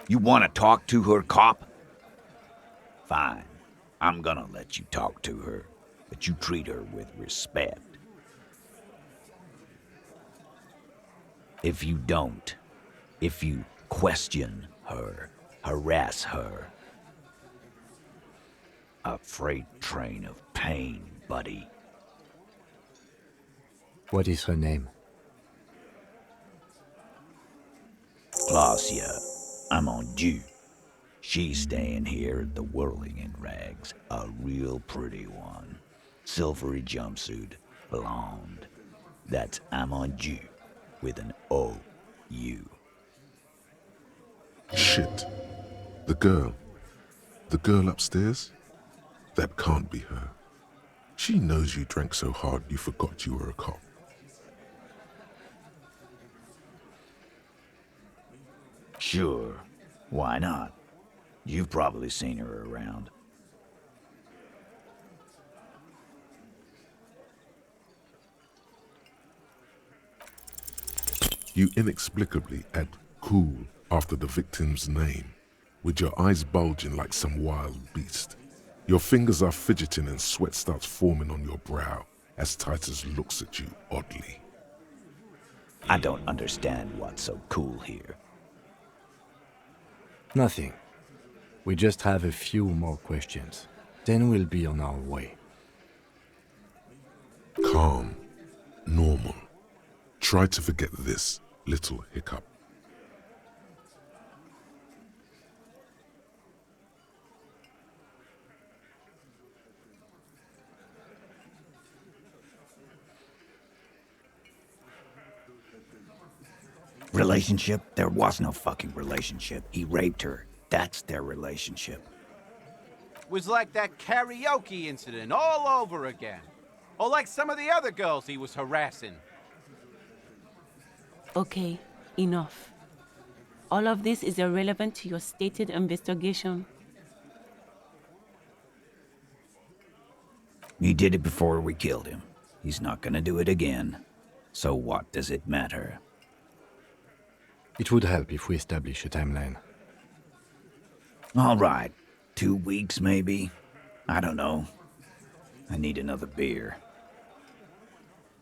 You want to talk to her, cop? Fine. I'm gonna let you talk to her, but you treat her with respect. If you don't, if you question her, harass her, a freight train of pain, buddy. What is her name? Claudia, I'm on due. She's staying here at the Whirling in Rags, a real pretty one. Silvery jumpsuit, blonde. That's Amonju, with an O-U. Shit. The girl. The girl upstairs? That can't be her. She knows you drank so hard you forgot you were a cop. Sure. Why not? You've probably seen her around. You inexplicably add cool after the victim's name, with your eyes bulging like some wild beast. Your fingers are fidgeting and sweat starts forming on your brow as Titus looks at you oddly. I don't understand what's so cool here. Nothing. We just have a few more questions. Then we'll be on our way. Calm. Normal. Try to forget this little hiccup. Relationship? There was no fucking relationship. He raped her. That's their relationship. Was like that karaoke incident all over again. Or like some of the other girls he was harassing. Okay, enough. All of this is irrelevant to your stated investigation. He did it before we killed him. He's not gonna do it again. So what does it matter? It would help if we establish a timeline. All right. 2 weeks, maybe? I don't know. I need another beer.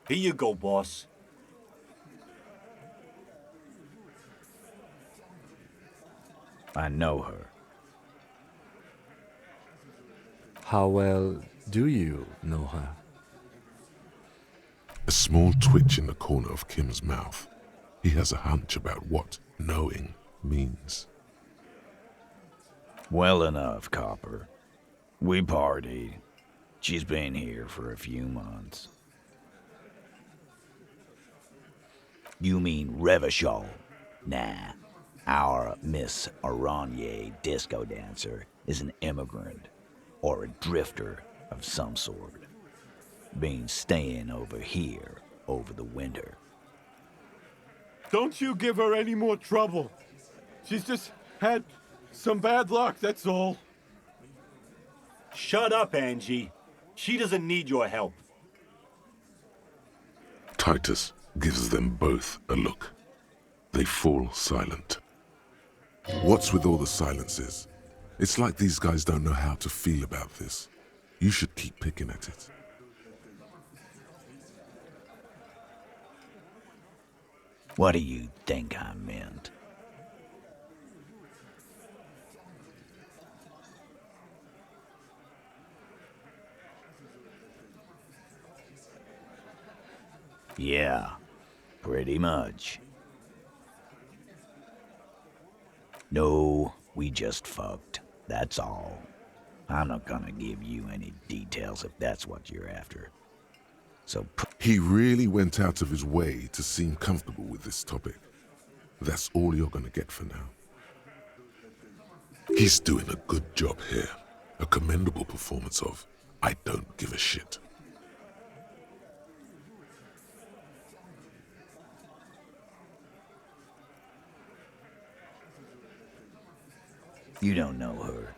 Here you go, boss. I know her. How well do you know her? A small twitch in the corner of Kim's mouth. He has a hunch about what knowing means. Well enough, Copper. We partied. She's been here for a few months. You mean Revachol? Nah. Our Miss Aranye disco dancer is an immigrant or a drifter of some sort. Been staying over here over the winter. Don't you give her any more trouble. She's just had some bad luck, that's all. Shut up, Angie. She doesn't need your help. Titus gives them both a look. They fall silent. What's with all the silences? It's like these guys don't know how to feel about this. You should keep picking at it. What do you think I meant? Yeah, pretty much. No, we just fucked. That's all. I'm not gonna give you any details if that's what you're after. So he really went out of his way to seem comfortable with this topic. That's all you're gonna get for now. He's doing a good job here. A commendable performance of I don't give a shit. You don't know her.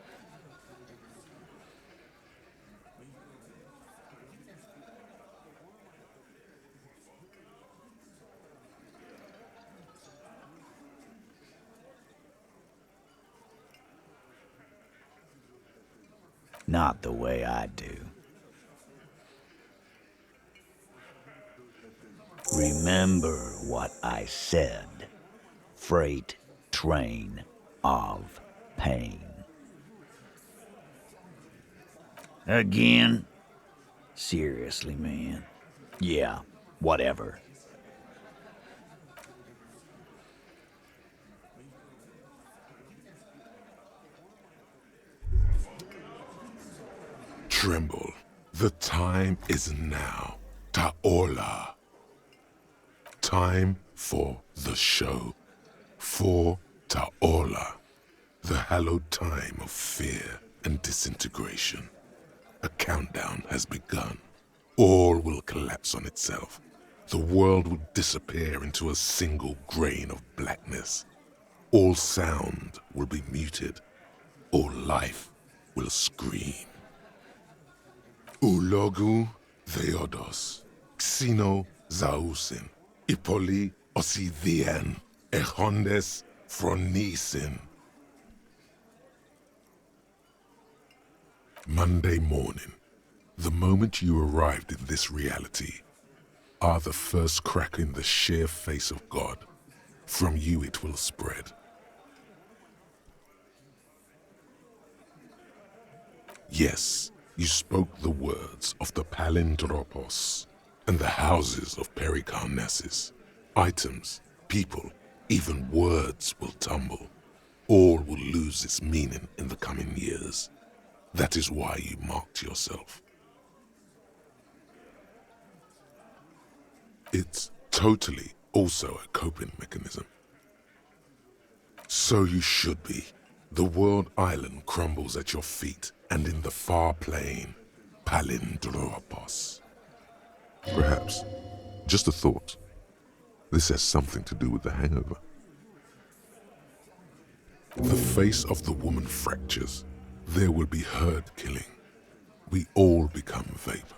Not the way I do. Remember what I said. Freight train of pain. Again? Seriously, man. Yeah, whatever. Tremble. The time is now. Ta'ola. Time for the show. For Ta'ola. The hallowed time of fear and disintegration. A countdown has begun. All will collapse on itself. The world will disappear into a single grain of blackness. All sound will be muted. All life will scream. Ulogu Theodos, Xeno Zausin, Ipoli Osidien echondes fronisin. Monday morning, the moment you arrived in this reality, are the first crack in the sheer face of God. From you it will spread. Yes, you spoke the words of the Palindropos and the houses of Pericarnassus. Items, people, even words will tumble. All will lose its meaning in the coming years. That is why you marked yourself. It's totally also a coping mechanism. So you should be. The world island crumbles at your feet, and in the far plain, Palindropos. Perhaps, just a thought, this has something to do with the hangover. The face of the woman fractures. There will be herd killing. We all become vapor.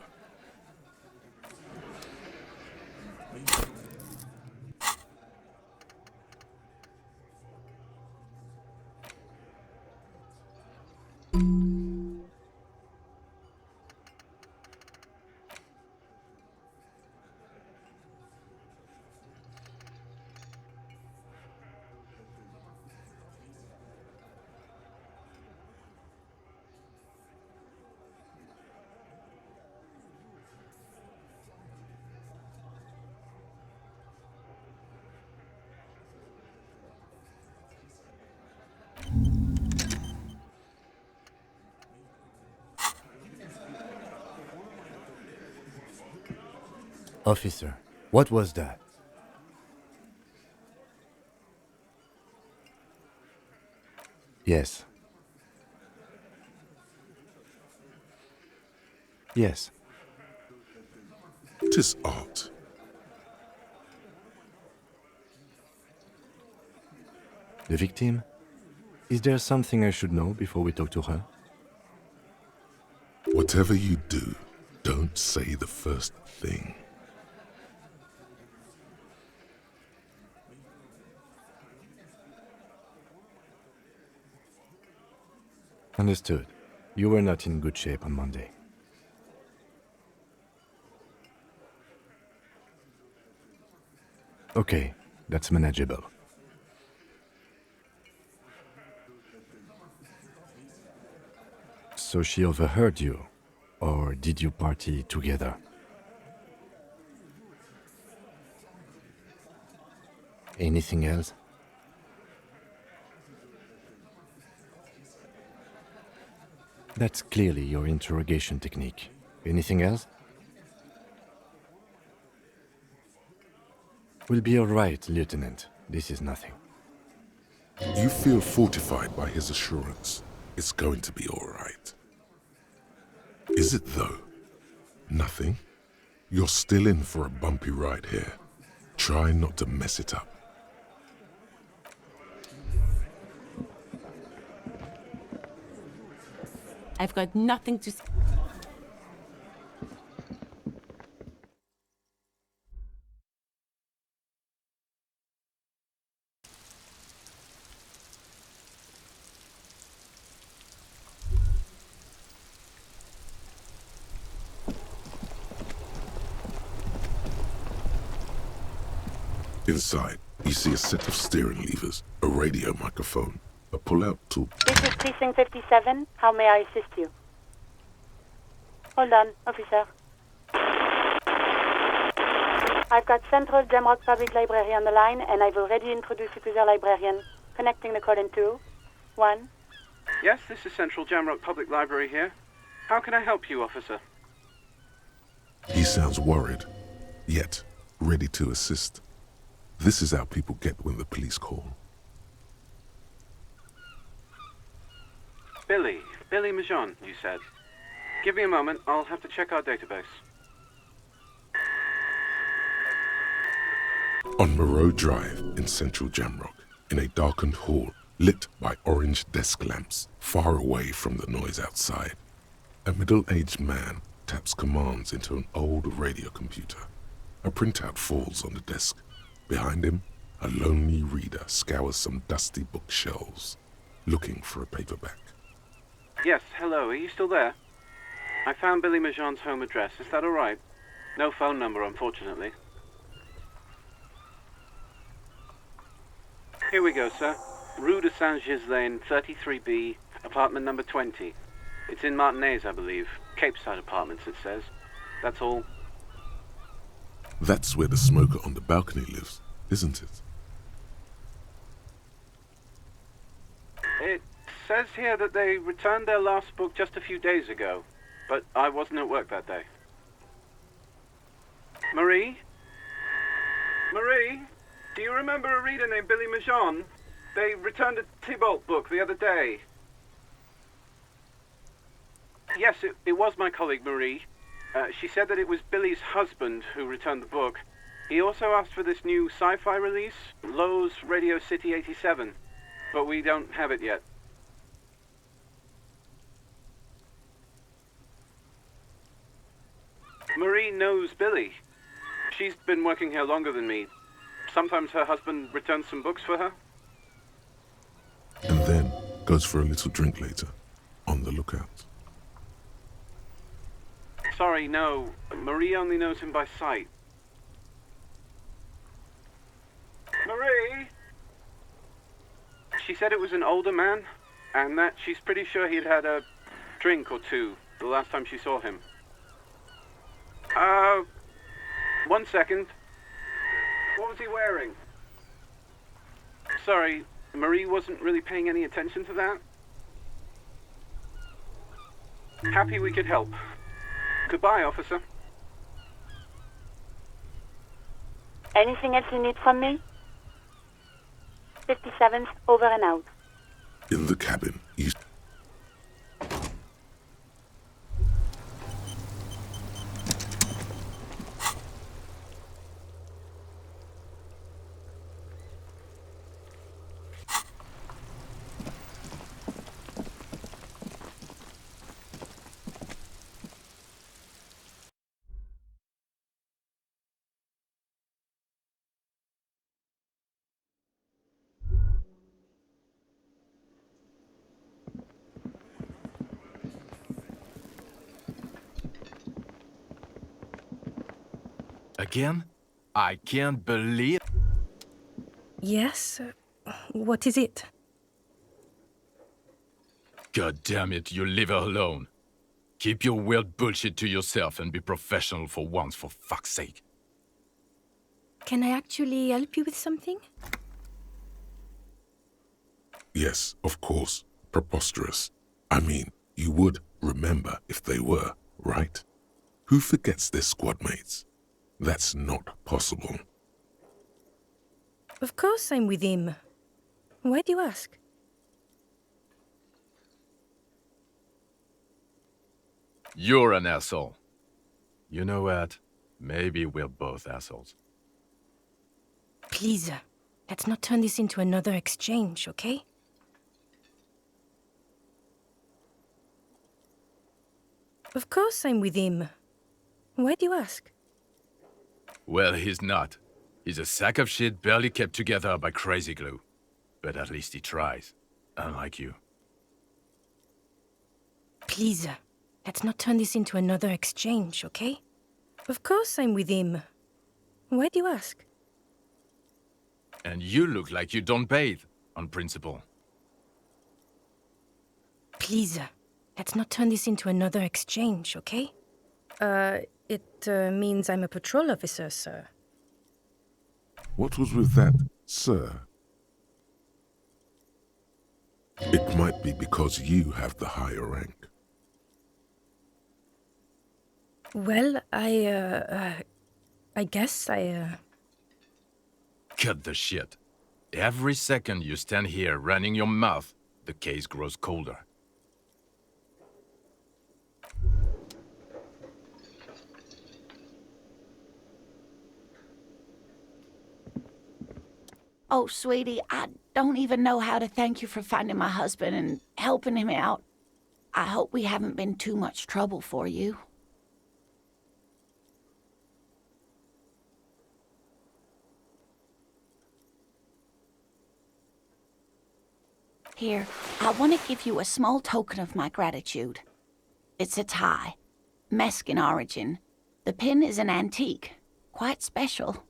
Officer, what was that? Yes. Yes. 'Tis art. The victim? Is there something I should know before we talk to her? Whatever you do, don't say the first thing. Understood. You were not in good shape on Monday. Okay, that's manageable. So she overheard you, or did you party together? Anything else? That's clearly your interrogation technique. Anything else? We'll be all right, Lieutenant. This is nothing. You feel fortified by his assurance. It's going to be all right. Is it though? Nothing? You're still in for a bumpy ride here. Try not to mess it up. I've got nothing to say. Inside, you see a set of steering levers, a radio microphone, a pull-out tool. This is Precinct 57. How may I assist you? Hold on, officer. I've got Central Jamrock Public Library on the line, and I've already introduced you to their librarian. Connecting the call in 2, 1. Yes, this is Central Jamrock Public Library here. How can I help you, officer? He sounds worried, yet ready to assist. This is how people get when the police call. Billy Majon, you said. Give me a moment, I'll have to check our database. On Moreau Drive in Central Jamrock, in a darkened hall lit by orange desk lamps far away from the noise outside, a middle-aged man taps commands into an old radio computer. A printout falls on the desk. Behind him, a lonely reader scours some dusty bookshelves, looking for a paperback. Yes, hello, are you still there? I found Billy Majon's home address, is that alright? No phone number, unfortunately. Here we go, sir. Rue de Saint-Ghislain, 33B, apartment number 20. It's in Martinez, I believe. Capeside Apartments, it says. That's all. That's where the smoker on the balcony lives, isn't it? It says here that they returned their last book just a few days ago, but I wasn't at work that day. Marie? Marie? Do you remember a reader named Billy Majon? They returned a Tybalt book the other day. Yes, it was my colleague Marie. She said that it was Billy's husband who returned the book. He also asked for this new sci-fi release, Lowe's Radio City 87, but we don't have it yet. Marie knows Billy. She's been working here longer than me. Sometimes her husband returns some books for her. And then goes for a little drink later, on the lookout. Sorry, no. Marie only knows him by sight. Marie? She said it was an older man, and that she's pretty sure he'd had a drink or two the last time she saw him. 1 second. What was he wearing? Sorry, Marie wasn't really paying any attention to that. Happy we could help. Goodbye, officer. Anything else you need from me? 57th, over and out. In the cabin, you... Again? I can't believe... Yes? What is it? God damn it, you leave her alone. Keep your weird bullshit to yourself and be professional for once, for fuck's sake. Can I actually help you with something? Yes, of course. Preposterous. I mean, you would remember if they were, right? Who forgets their squad mates? That's not possible. Of course I'm with him. Why do you ask? You're an asshole. You know what? Maybe we're both assholes. Please, let's not turn this into another exchange, okay? Of course I'm with him. Why do you ask? Well, he's not. He's a sack of shit barely kept together by crazy glue. But at least he tries. Unlike you. Please, let's not turn this into another exchange, okay? Of course I'm with him. Why do you ask? And you look like you don't bathe, on principle. Please, let's not turn this into another exchange, okay? It means I'm a patrol officer, sir. What was with that, sir? It might be because you have the higher rank. Well, I guess Cut the shit. Every second you stand here running your mouth, the case grows colder. Oh, sweetie, I don't even know how to thank you for finding my husband and helping him out. I hope we haven't been too much trouble for you. Here, I want to give you a small token of my gratitude. It's a tie, Mesk in origin. The pin is an antique, quite special.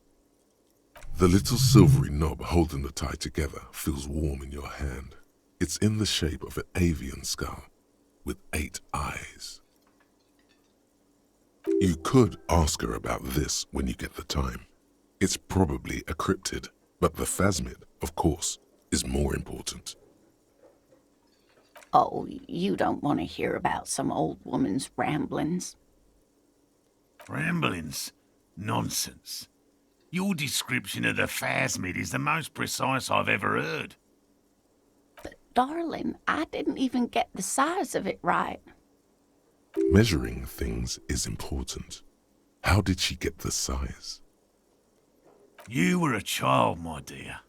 The little silvery knob holding the tie together feels warm in your hand. It's in the shape of an avian skull with 8 eyes. You could ask her about this when you get the time. It's probably a cryptid, but the phasmid, of course, is more important. Oh, you don't want to hear about some old woman's ramblings. Ramblings? Nonsense. Your description of the phasmid is the most precise I've ever heard. But darling, I didn't even get the size of it right. Measuring things is important. How did she get the size? You were a child, my dear.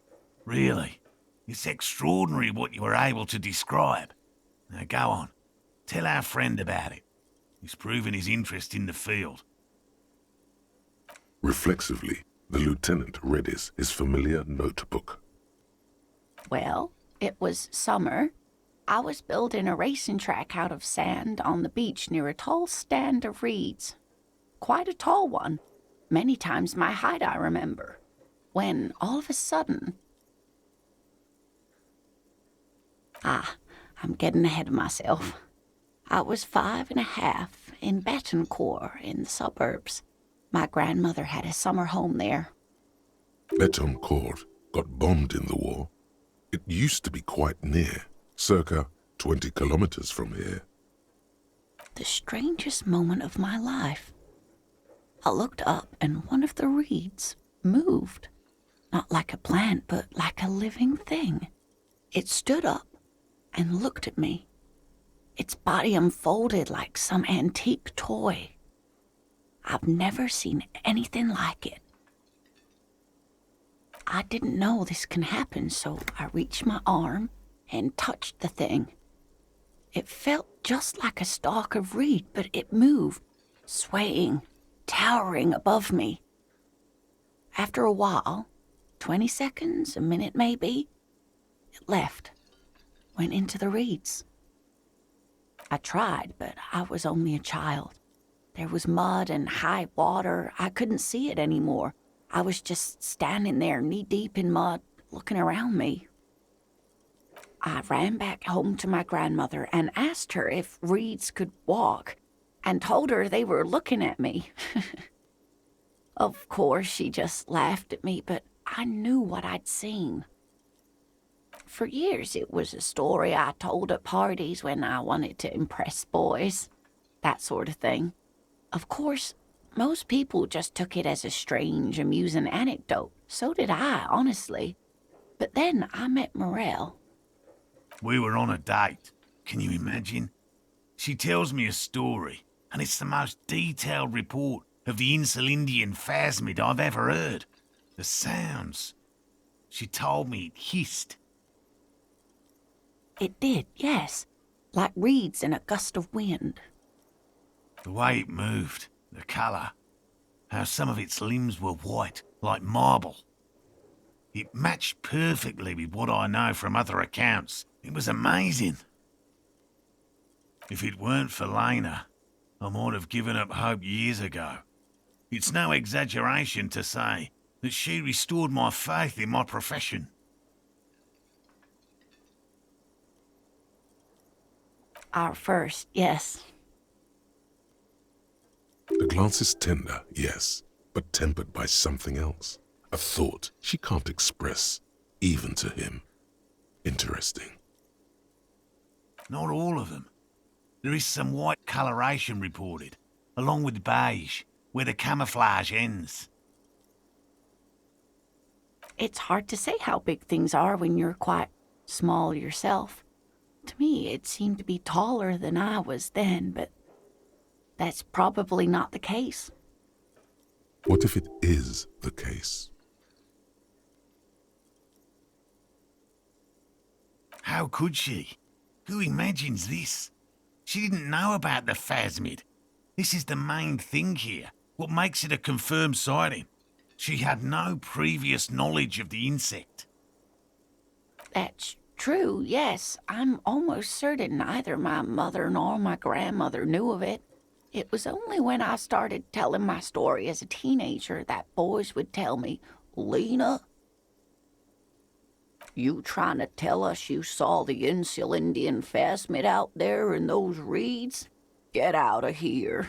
Really. It's extraordinary what you were able to describe. Now go on. Tell our friend about it. He's proven his interest in the field. Reflexively, the lieutenant read his familiar notebook. Well, it was summer. I was building a racing track out of sand on the beach near a tall stand of reeds. Quite a tall one. Many times my height, I remember. When, all of a sudden... I'm getting ahead of myself. I was 5.5 in Betancourt in the suburbs. My grandmother had a summer home there. Betancourt got bombed in the war. It used to be quite near, circa 20 kilometers from here. The strangest moment of my life. I looked up and one of the reeds moved. Not like a plant, but like a living thing. It stood up and looked at me. Its body unfolded like some antique toy. I've never seen anything like it. I didn't know this can happen, so I reached my arm and touched the thing. It felt just like a stalk of reed, but it moved, swaying, towering above me. After a while, 20 seconds, a minute maybe, it left, went into the reeds. I tried, but I was only a child. There was mud and high water. I couldn't see it anymore. I was just standing there knee-deep in mud, looking around me. I ran back home to my grandmother and asked her if reeds could walk, and told her they were looking at me. Of course, she just laughed at me, but I knew what I'd seen. For years, it was a story I told at parties when I wanted to impress boys, that sort of thing. Of course, most people just took it as a strange, amusing anecdote. So did I, honestly. But then I met Morel. We were on a date. Can you imagine? She tells me a story, and it's the most detailed report of the Insulindian phasmid I've ever heard. The sounds. She told me it hissed. It did, yes. Like reeds in a gust of wind. The way it moved, the colour, how some of its limbs were white, like marble. It matched perfectly with what I know from other accounts. It was amazing. If it weren't for Lena, I might have given up hope years ago. It's no exaggeration to say that she restored my faith in my profession. Our first, yes. The glance is tender, yes, but tempered by something else. A thought she can't express, even to him. Interesting. Not all of them. There is some white coloration reported, along with beige, where the camouflage ends. It's hard to say how big things are when you're quite small yourself. To me, it seemed to be taller than I was then, but that's probably not the case. What if it is the case? How could she? Who imagines this? She didn't know about the phasmid. This is the main thing here, what makes it a confirmed sighting. She had no previous knowledge of the insect. That's True, yes. I'm almost certain neither my mother nor my grandmother knew of it. It was only when I started telling my story as a teenager that boys would tell me, Lena, you trying to tell us you saw the Insulindian phasmid out there in those reeds? Get out of here.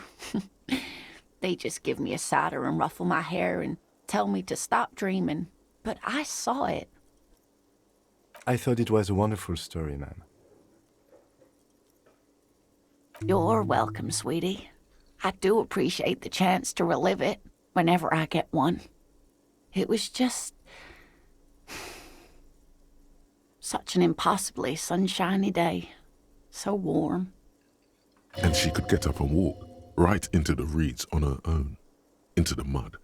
They just give me a cider and ruffle my hair and tell me to stop dreaming. But I saw it. I thought it was a wonderful story, ma'am. You're welcome, sweetie. I do appreciate the chance to relive it whenever I get one. It was just such an impossibly sunshiny day. So warm. And she could get up and walk right into the reeds on her own, into the mud,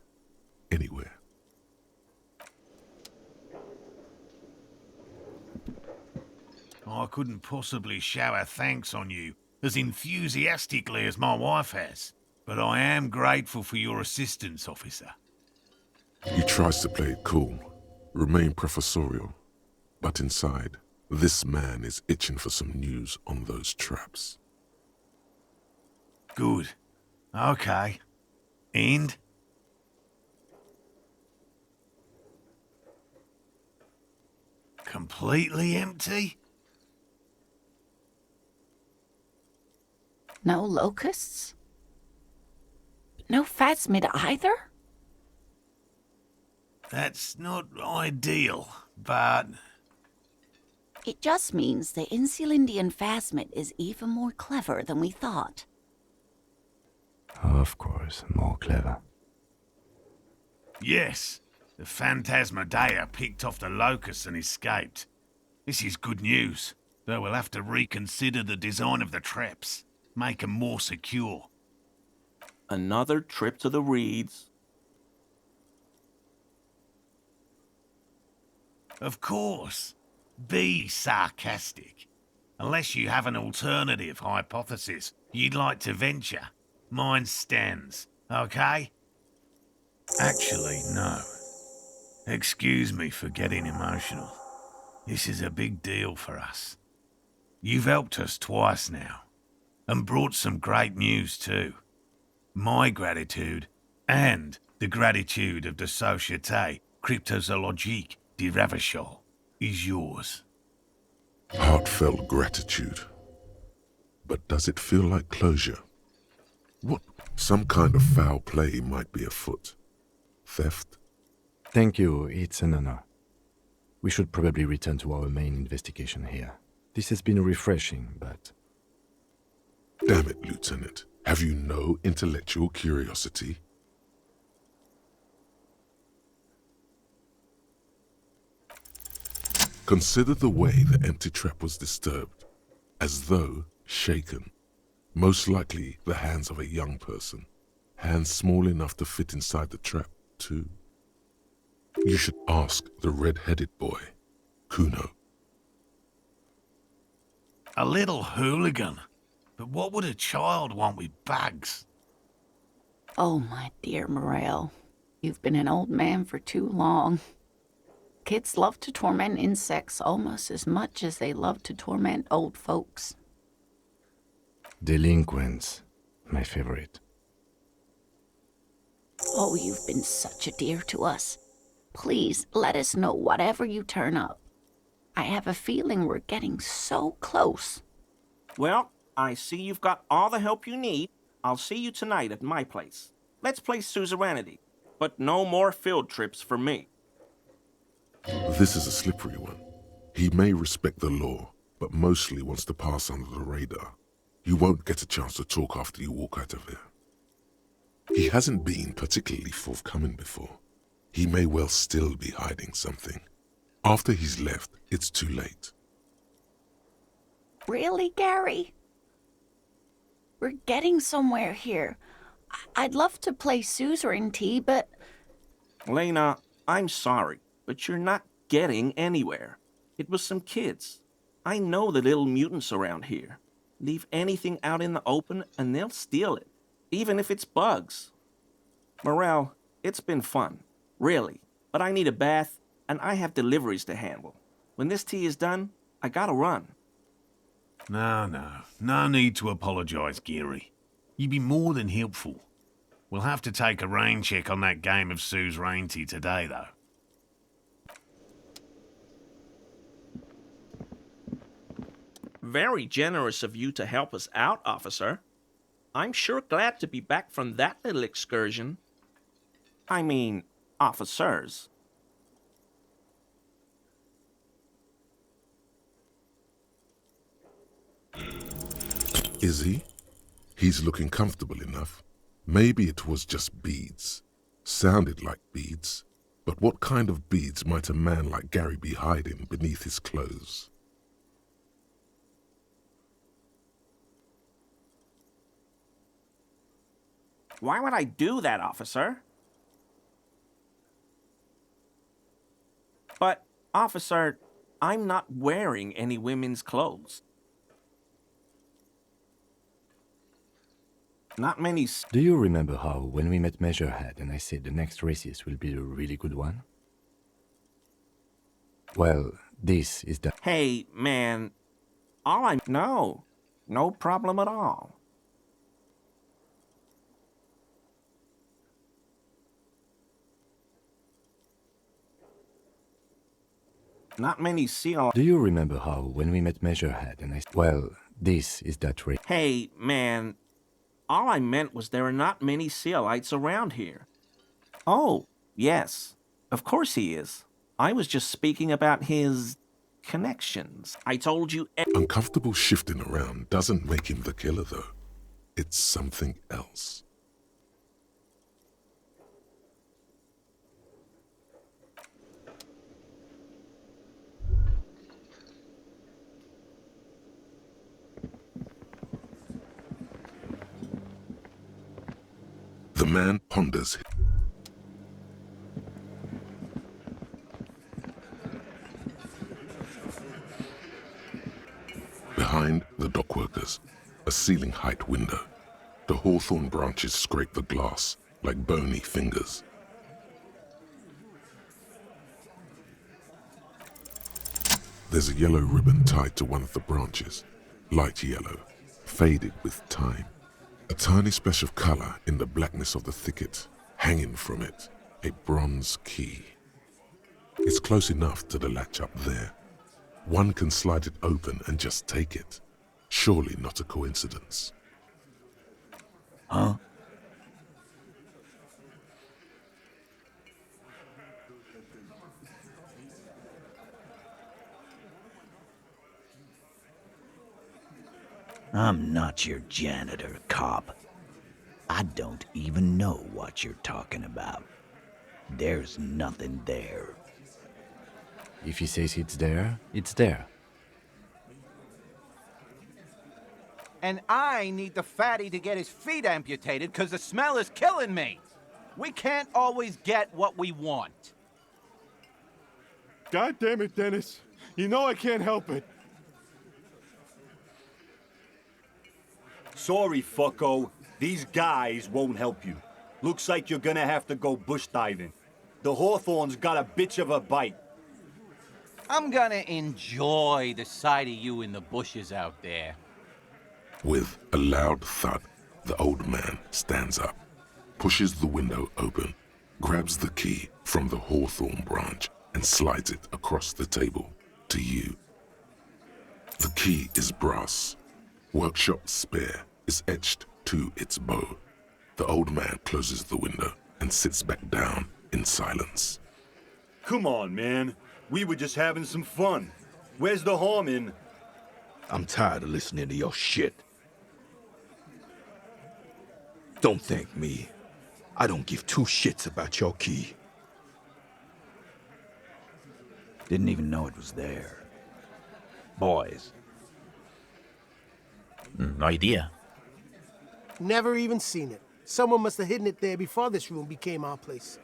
anywhere. I couldn't possibly shower thanks on you as enthusiastically as my wife has, but I am grateful for your assistance, officer. He tries to play it cool, remain professorial, but inside, this man is itching for some news on those traps. Good. Okay. And? Completely empty? No locusts? No phasmid either? That's not ideal, but... It just means the Insulindian phasmid is even more clever than we thought. Of course, more clever. Yes, the Phantasmadeia picked off the locusts and escaped. This is good news, though we'll have to reconsider the design of the traps. Make them more secure. Another trip to the reeds. Of course. Be sarcastic. Unless you have an alternative hypothesis you'd like to venture, mine stands, okay? Actually, no. Excuse me for getting emotional. This is a big deal for us. You've helped us twice now. And brought some great news too. My gratitude, and the gratitude of the Société Cryptozoologique de Ravachol, is yours. Heartfelt gratitude. But does it feel like closure? What? Some kind of foul play might be afoot. Theft? Thank you, it's an honor. We should probably return to our main investigation here. This has been refreshing, but... Damn it, Lieutenant. Have you no intellectual curiosity? Consider the way the empty trap was disturbed, as though shaken. Most likely the hands of a young person. Hands small enough to fit inside the trap, too. You should ask the red-headed boy, Kuno. A little hooligan. But what would a child want with bags? Oh, my dear Morel. You've been an old man for too long. Kids love to torment insects almost as much as they love to torment old folks. Delinquents, my favorite. Oh, you've been such a dear to us. Please, let us know whatever you turn up. I have a feeling we're getting so close. Well, I see you've got all the help you need. I'll see you tonight at my place. Let's play suzerainty, but no more field trips for me. This is a slippery one. He may respect the law, but mostly wants to pass under the radar. You won't get a chance to talk after you walk out of here. He hasn't been particularly forthcoming before. He may well still be hiding something. After he's left, it's too late. Really, Gary? We're getting somewhere here. I'd love to play suzerainty, but... Lena, I'm sorry, but you're not getting anywhere. It was some kids. I know the little mutants around here. Leave anything out in the open and they'll steal it, even if it's bugs. Morel, it's been fun, really, but I need a bath and I have deliveries to handle. When this tea is done, I gotta run. No need to apologise, Geary. You'd be more than helpful. We'll have to take a rain check on that game of Sue's Rainty today, though. Very generous of you to help us out, officer. I'm sure glad to be back from that little excursion. I mean, officers. Is he? He's looking comfortable enough. Maybe it was just beads. Sounded like beads. But what kind of beads might a man like Gary be hiding beneath his clothes? Why would I do that, officer? But, officer, I'm not wearing any women's clothes. Not many. Do you remember how, when we met Measurehead and I said the next races will be a really good one? Well, this is the... Hey, man. No problem at all. Not many seal... Do you remember how, when we met Measurehead and I... Well, this is that race... Hey, man. All I meant was there are not many Sealites around here. Oh, yes. Of course he is. I was just speaking about his... connections. I told you... Uncomfortable shifting around doesn't make him the killer, though. It's something else. The man ponders. Behind the dockworkers, a ceiling-height window. The hawthorn branches scrape the glass like bony fingers. There's a yellow ribbon tied to one of the branches, light yellow, faded with time. A tiny splash of color in the blackness of the thicket, hanging from it, a bronze key. It's close enough to the latch up there. One can slide it open and just take it. Surely not a coincidence. Huh? I'm not your janitor, cop. I don't even know what you're talking about. There's nothing there. If he says it's there, it's there. And I need the fatty to get his feet amputated because the smell is killing me. We can't always get what we want. God damn it, Dennis. You know I can't help it. Sorry, fucko. These guys won't help you. Looks like you're gonna have to go bush diving. The hawthorn's got a bitch of a bite. I'm gonna enjoy the sight of you in the bushes out there. With a loud thud, the old man stands up, pushes the window open, grabs the key from the hawthorn branch and slides it across the table to you. The key is brass. Workshop spare is etched to its bow. The old man closes the window and sits back down in silence. Come on, man. We were just having some fun. Where's the harm in... I'm tired of listening to your shit. Don't thank me. I don't give two shits about your key. Didn't even know it was there. Boys. No idea. Never even seen it. Someone must have hidden it there before this room became our place.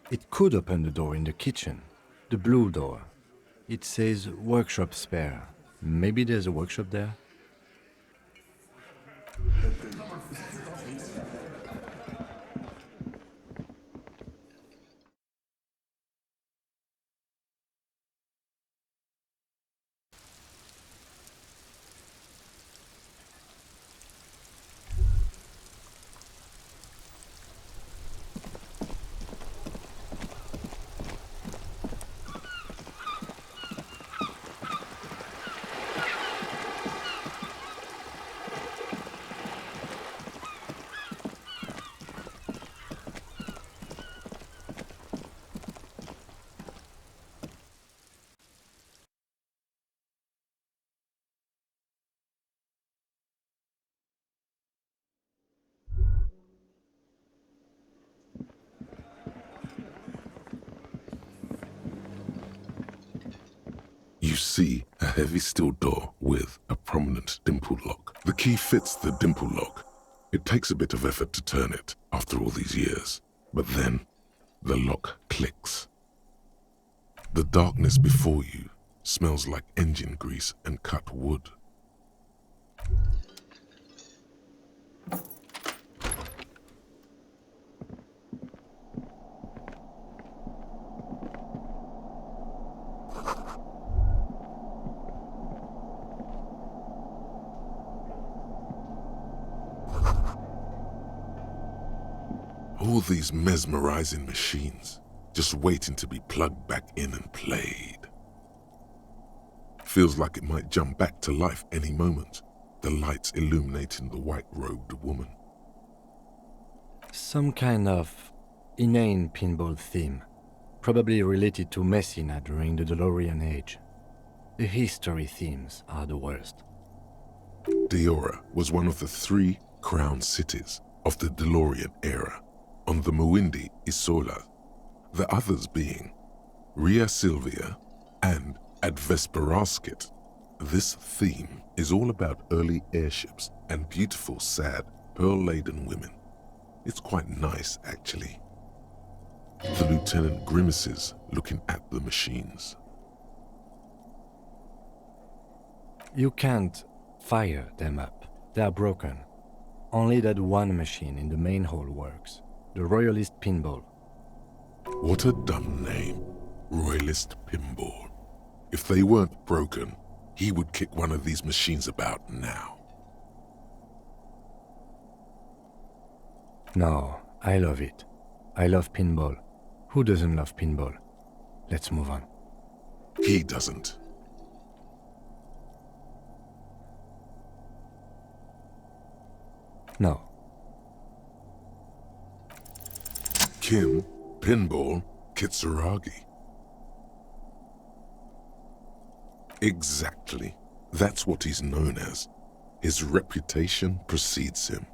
It could open the door in the kitchen. The blue door. It says workshop spare. Maybe there's a workshop there? see a heavy steel door with a prominent dimple lock. The key fits the dimple lock. It takes a bit of effort to turn it after all these years, but then the lock clicks. The darkness before you smells like engine grease and cut wood. All these mesmerizing machines, just waiting to be plugged back in and played. Feels like it might jump back to life any moment, the lights illuminating the white-robed woman. Some kind of inane pinball theme, probably related to Messina during the DeLorean age. The history themes are the worst. Diora was one of the 3 crown cities of the DeLorean era, on the Muindi Isola, the others being Ria Silvia and Advesperasket. This theme is all about early airships and beautiful, sad, pearl-laden women. It's quite nice, actually. The lieutenant grimaces looking at the machines. You can't fire them up. They are broken. Only that one machine in the main hall works. The Royalist Pinball. What a dumb name. Royalist Pinball. If they weren't broken, he would kick one of these machines about now. No, I love it. I love pinball. Who doesn't love pinball? Let's move on. He doesn't. No. Kim Pinball Kitsuragi. Exactly. That's what he's known as. His reputation precedes him.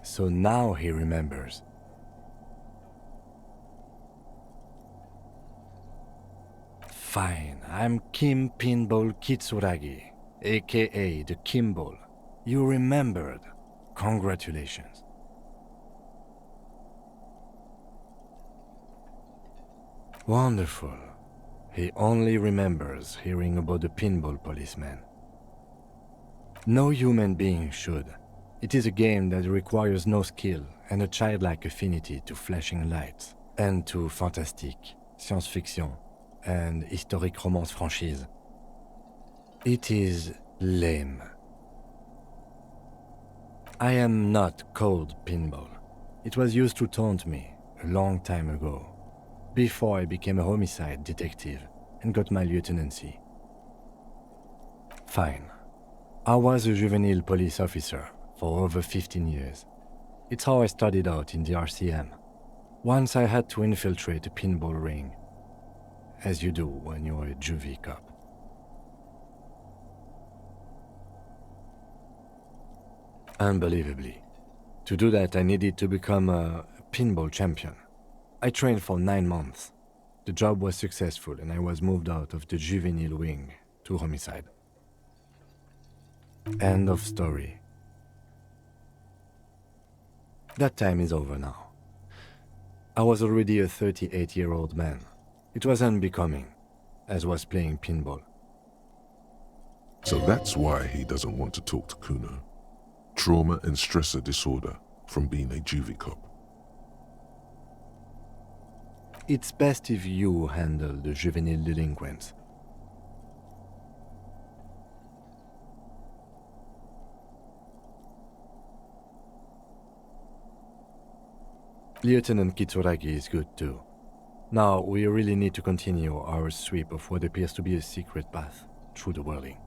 So now he remembers. Fine, I'm Kim Pinball Kitsuragi, aka the Kimball. You remembered. Congratulations. Wonderful. He only remembers hearing about the pinball policeman. No human being should. It is a game that requires no skill and a childlike affinity to flashing lights and to fantastique, science fiction, and historic romance franchise. It is lame. I am not called Pinball. It was used to taunt me a long time ago, before I became a homicide detective and got my lieutenancy. Fine. I was a juvenile police officer for over 15 years. It's how I started out in the RCM. Once I had to infiltrate a pinball ring, as you do when you're a juvie cop. Unbelievably. To do that, I needed to become a pinball champion. I trained for 9 months. The job was successful and I was moved out of the juvenile wing to homicide. End of story. That time is over now. I was already a 38-year-old man. It was unbecoming, as was playing pinball. So that's why he doesn't want to talk to Kuno. Trauma and stressor disorder from being a juvie cop. It's best if you handle the juvenile delinquents. Lieutenant Kitsuragi is good too. Now, we really need to continue our sweep of what appears to be a secret path through the whirling.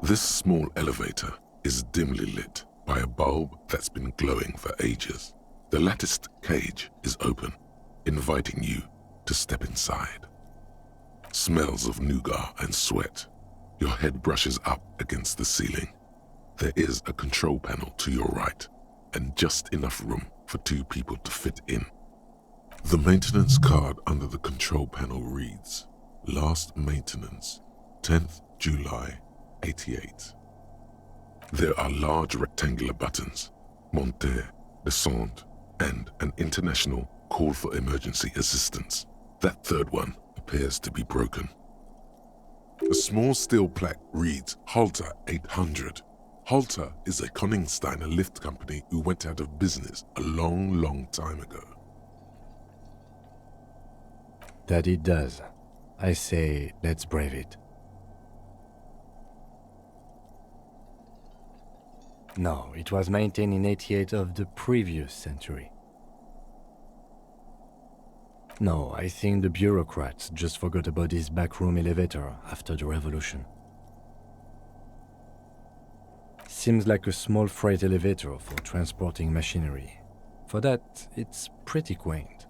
This small elevator is dimly lit by a bulb that's been glowing for ages. The latticed cage is open, inviting you to step inside. Smells of nougat and sweat. Your head brushes up against the ceiling. There is a control panel to your right, and just enough room for 2 people to fit in. The maintenance card under the control panel reads, Last maintenance, 10th July, 88. There are large rectangular buttons, monter, descendre, and an international call for emergency assistance. That third one appears to be broken. A small steel plaque reads Halter 800. Halter is a Koningsteiner lift company who went out of business a long time ago. That it does. I say, let's brave it. No, it was maintained in 88 of the previous century. No, I think the bureaucrats just forgot about this backroom elevator after the revolution. Seems like a small freight elevator for transporting machinery. For that, it's pretty quaint.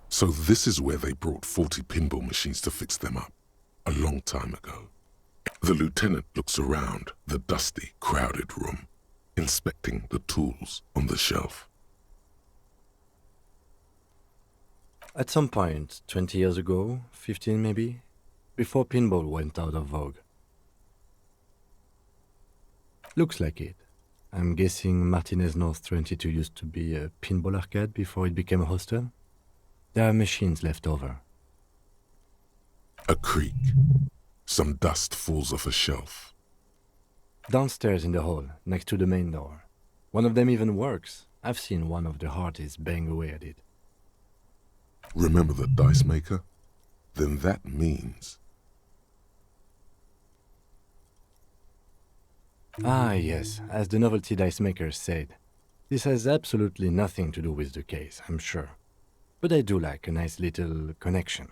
So this is where they brought 40 pinball machines to fix them up, a long time ago. The lieutenant looks around the dusty, crowded room, inspecting the tools on the shelf. At some point, 20 years ago, 15 maybe, before pinball went out of vogue. Looks like it. I'm guessing Martinez North 22 used to be a pinball arcade before it became a hostel. There are machines left over. A creak. Some dust falls off a shelf. Downstairs in the hall, next to the main door. One of them even works. I've seen one of the Hardies bang away at it. Remember the dice maker? Then that means... Ah, yes, as the novelty dice maker said. This has absolutely nothing to do with the case, I'm sure. But I do like a nice little connection.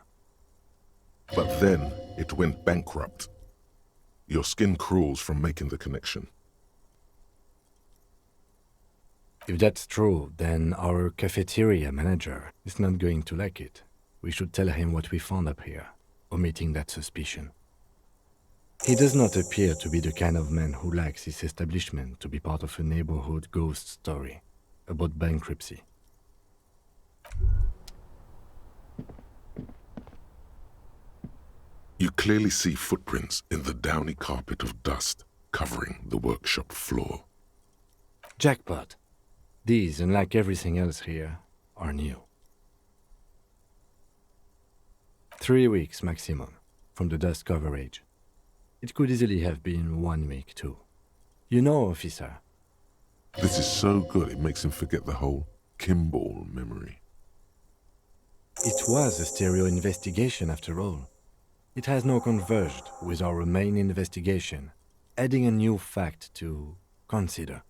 But then it went bankrupt. Your skin crawls from making the connection. If that's true, then our cafeteria manager is not going to like it. We should tell him what we found up here, omitting that suspicion. He does not appear to be the kind of man who likes his establishment to be part of a neighborhood ghost story about bankruptcy. You clearly see footprints in the downy carpet of dust covering the workshop floor. Jackpot. These, unlike everything else here, are new. 3 weeks maximum from the dust coverage. It could easily have been 1 week too. You know, officer. This is so good it makes him forget the whole Kimball memory. It was a stereo investigation after all. It has now converged with our main investigation, adding a new fact to consider.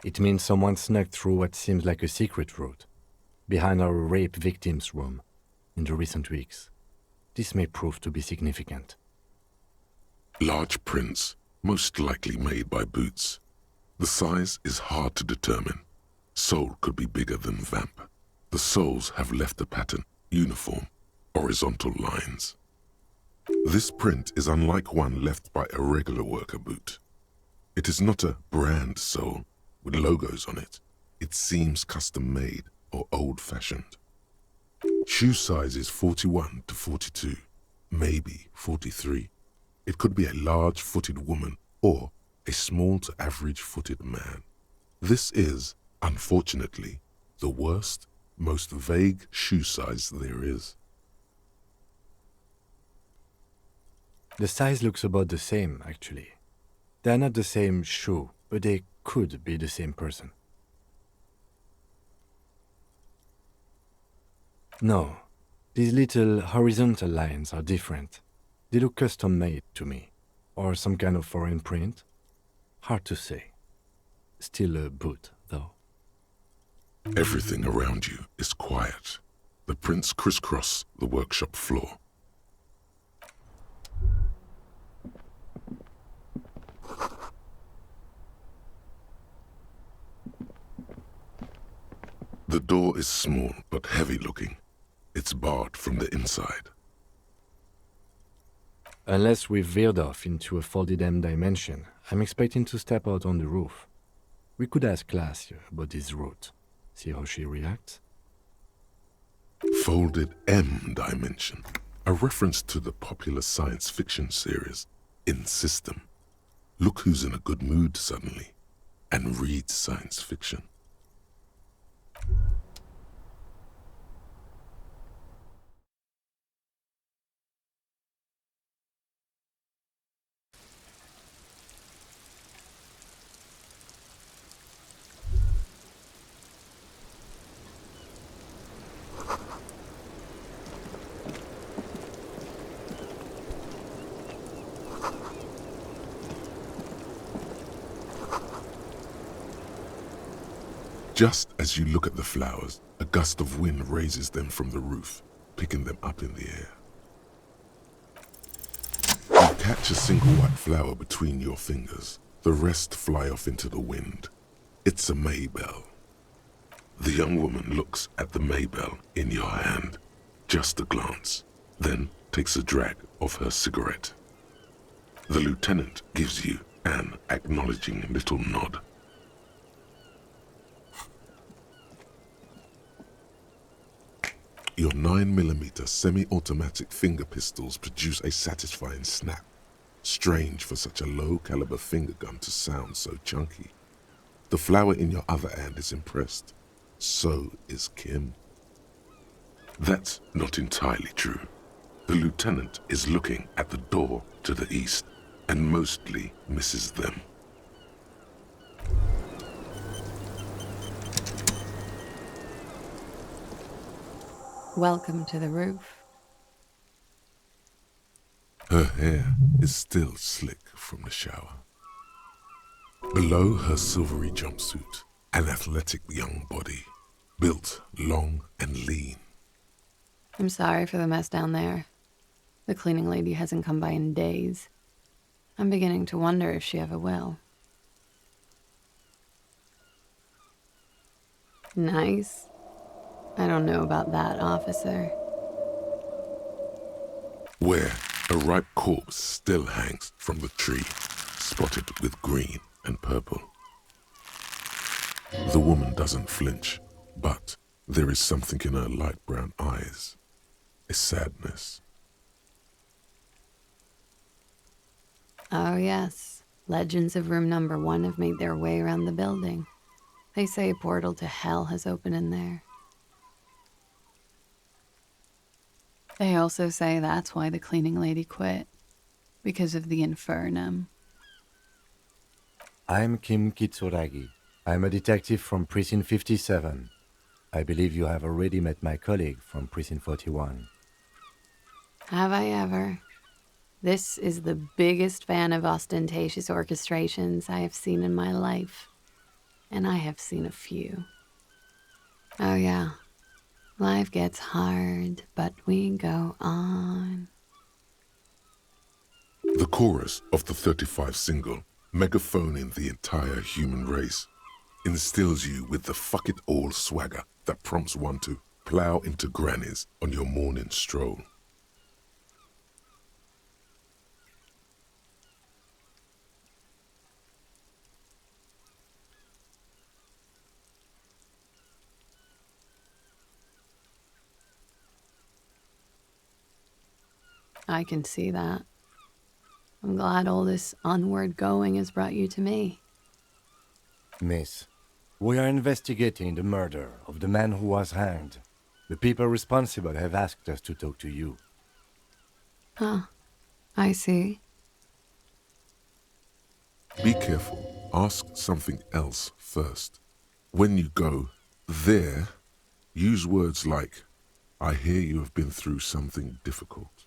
It means someone snuck through what seems like a secret route, behind our rape victim's room, in the recent weeks. This may prove to be significant. Large prints, most likely made by Boots. The size is hard to determine. Sole could be bigger than Vamp. The soles have left a pattern, uniform, horizontal lines. This print is unlike one left by a regular worker boot. It is not a brand sole with logos on it. It seems custom-made or old-fashioned. Shoe size is 41 to 42, maybe 43. It could be a large-footed woman or a small to average-footed man. This is, unfortunately, the worst, most vague shoe size there is. The size looks about the same, actually. They're not the same shoe, but they could be the same person. No, these little horizontal lines are different. They look custom-made to me. Or some kind of foreign print. Hard to say. Still a boot, though. Everything around you is quiet. The prints crisscross the workshop floor. The door is small but heavy-looking. It's barred from the inside. Unless we've veered off into a folded M dimension, I'm expecting to step out on the roof. We could ask Glacia about this route. See how she reacts? Folded M dimension. A reference to the popular science fiction series, In System. Look who's in a good mood suddenly, and reads science fiction. Just as you look at the flowers, a gust of wind raises them from the roof, picking them up in the air. You catch a single white flower between your fingers. The rest fly off into the wind. It's a Maybell. The young woman looks at the Maybell in your hand, just a glance, then takes a drag of her cigarette. The lieutenant gives you an acknowledging little nod. Your 9mm semi-automatic finger pistols produce a satisfying snap. Strange for such a low-caliber finger gun to sound so chunky. The flower in your other hand is impressed. So is Kim. That's not entirely true. The lieutenant is looking at the door to the east and mostly misses them. Welcome to the roof. Her hair is still slick from the shower. Below her silvery jumpsuit, an athletic young body, built long and lean. I'm sorry for the mess down there. The cleaning lady hasn't come by in days. I'm beginning to wonder if she ever will. Nice. I don't know about that, officer. Where a ripe corpse still hangs from the tree, spotted with green and purple. The woman doesn't flinch, but there is something in her light brown eyes, a sadness. Oh yes, legends of room number 1 have made their way around the building. They say a portal to hell has opened in there. They also say that's why the cleaning lady quit, because of the infernum. I'm Kim Kitsuragi. I'm a detective from Precinct 57. I believe you have already met my colleague from Precinct 41. Have I ever? This is the biggest fan of ostentatious orchestrations I have seen in my life. And I have seen a few. Oh yeah. Life gets hard, but we go on. The chorus of the 35 single, megaphoning the entire human race, instills you with the fuck it all swagger that prompts one to plow into grannies on your morning stroll. I can see that. I'm glad all this onward going has brought you to me. Miss, we are investigating the murder of the man who was hanged. The people responsible have asked us to talk to you. Huh. I see. Be careful. Ask something else first. When you go there, use words like, I hear you have been through something difficult.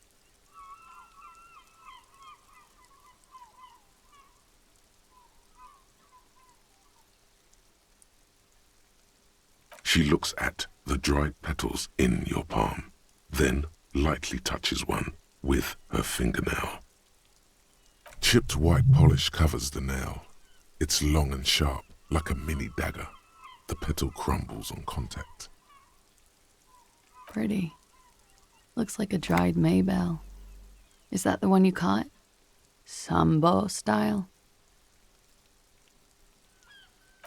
She looks at the dried petals in your palm, then lightly touches one with her fingernail. Chipped white polish covers the nail. It's long and sharp, like a mini dagger. The petal crumbles on contact. Pretty. Looks like a dried maybell. Is that the one you caught? Sambo style?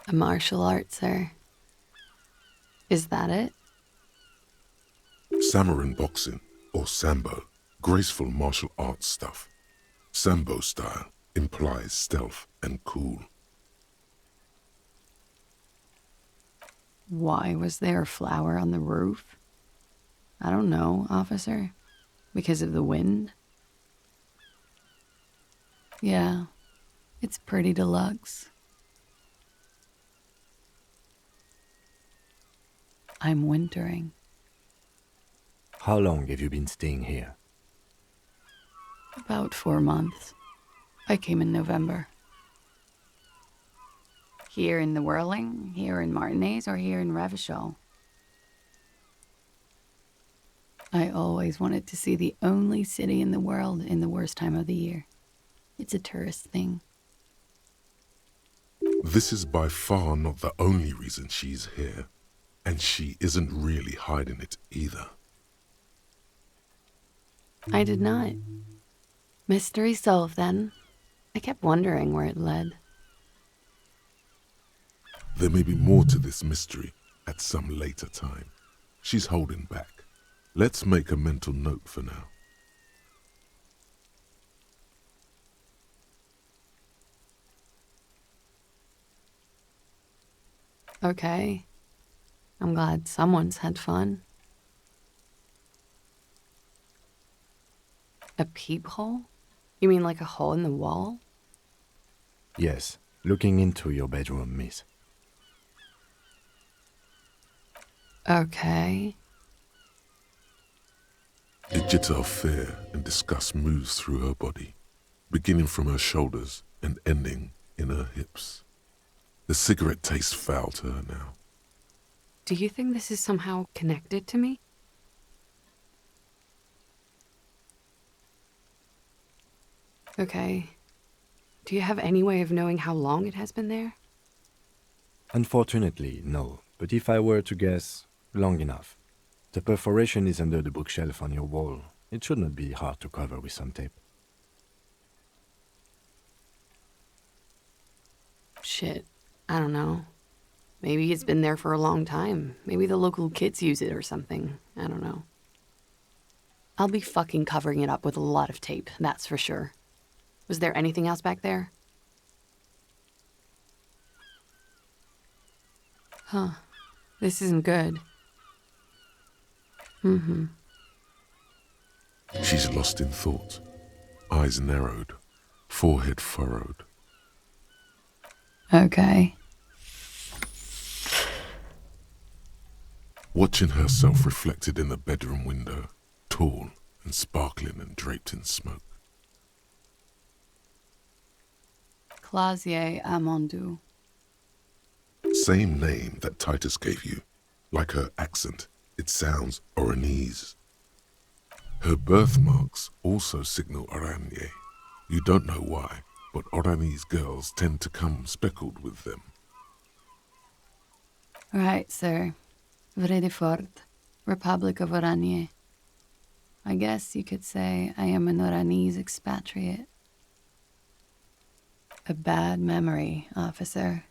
A martial art, sir. Is that it? Samurai boxing, or sambo, graceful martial arts stuff. Sambo style implies stealth and cool. Why was there a flower on the roof? I don't know, officer. Because of the wind? Yeah, it's pretty deluxe. I'm wintering. How long have you been staying here? About 4 months. I came in November. Here in the Whirling, here in Martinez, or here in Revachol? I always wanted to see the only city in the world in the worst time of the year. It's a tourist thing. This is by far not the only reason she's here, and she isn't really hiding it either. I did not. Mystery solved then. I kept wondering where it led. There may be more to this mystery at some later time. She's holding back. Let's make a mental note for now. Okay. I'm glad someone's had fun. A peephole? You mean like a hole in the wall? Yes, looking into your bedroom, miss. Okay. A jitter of fear and disgust moves through her body, beginning from her shoulders and ending in her hips. The cigarette tastes foul to her now. Do you think this is somehow connected to me? Okay. Do you have any way of knowing how long it has been there? Unfortunately, no. But if I were to guess, long enough. The perforation is under the bookshelf on your wall. It should not be hard to cover with some tape. Shit. I don't know. Maybe it's been there for a long time. Maybe the local kids use it or something. I don't know. I'll be fucking covering it up with a lot of tape, that's for sure. Was there anything else back there? Huh. This isn't good. Mm-hmm. She's lost in thought. Eyes narrowed. Forehead furrowed. Okay. Watching herself reflected in the bedroom window, tall and sparkling and draped in smoke. Clausier Amandou. Same name that Titus gave you. Like her accent, it sounds Oranese. Her birthmarks also signal Oranje. You don't know why, but Oranese girls tend to come speckled with them. Right, sir. Vredefort, Republic of Oranje. I guess you could say I am an Oranese expatriate. A bad memory, officer.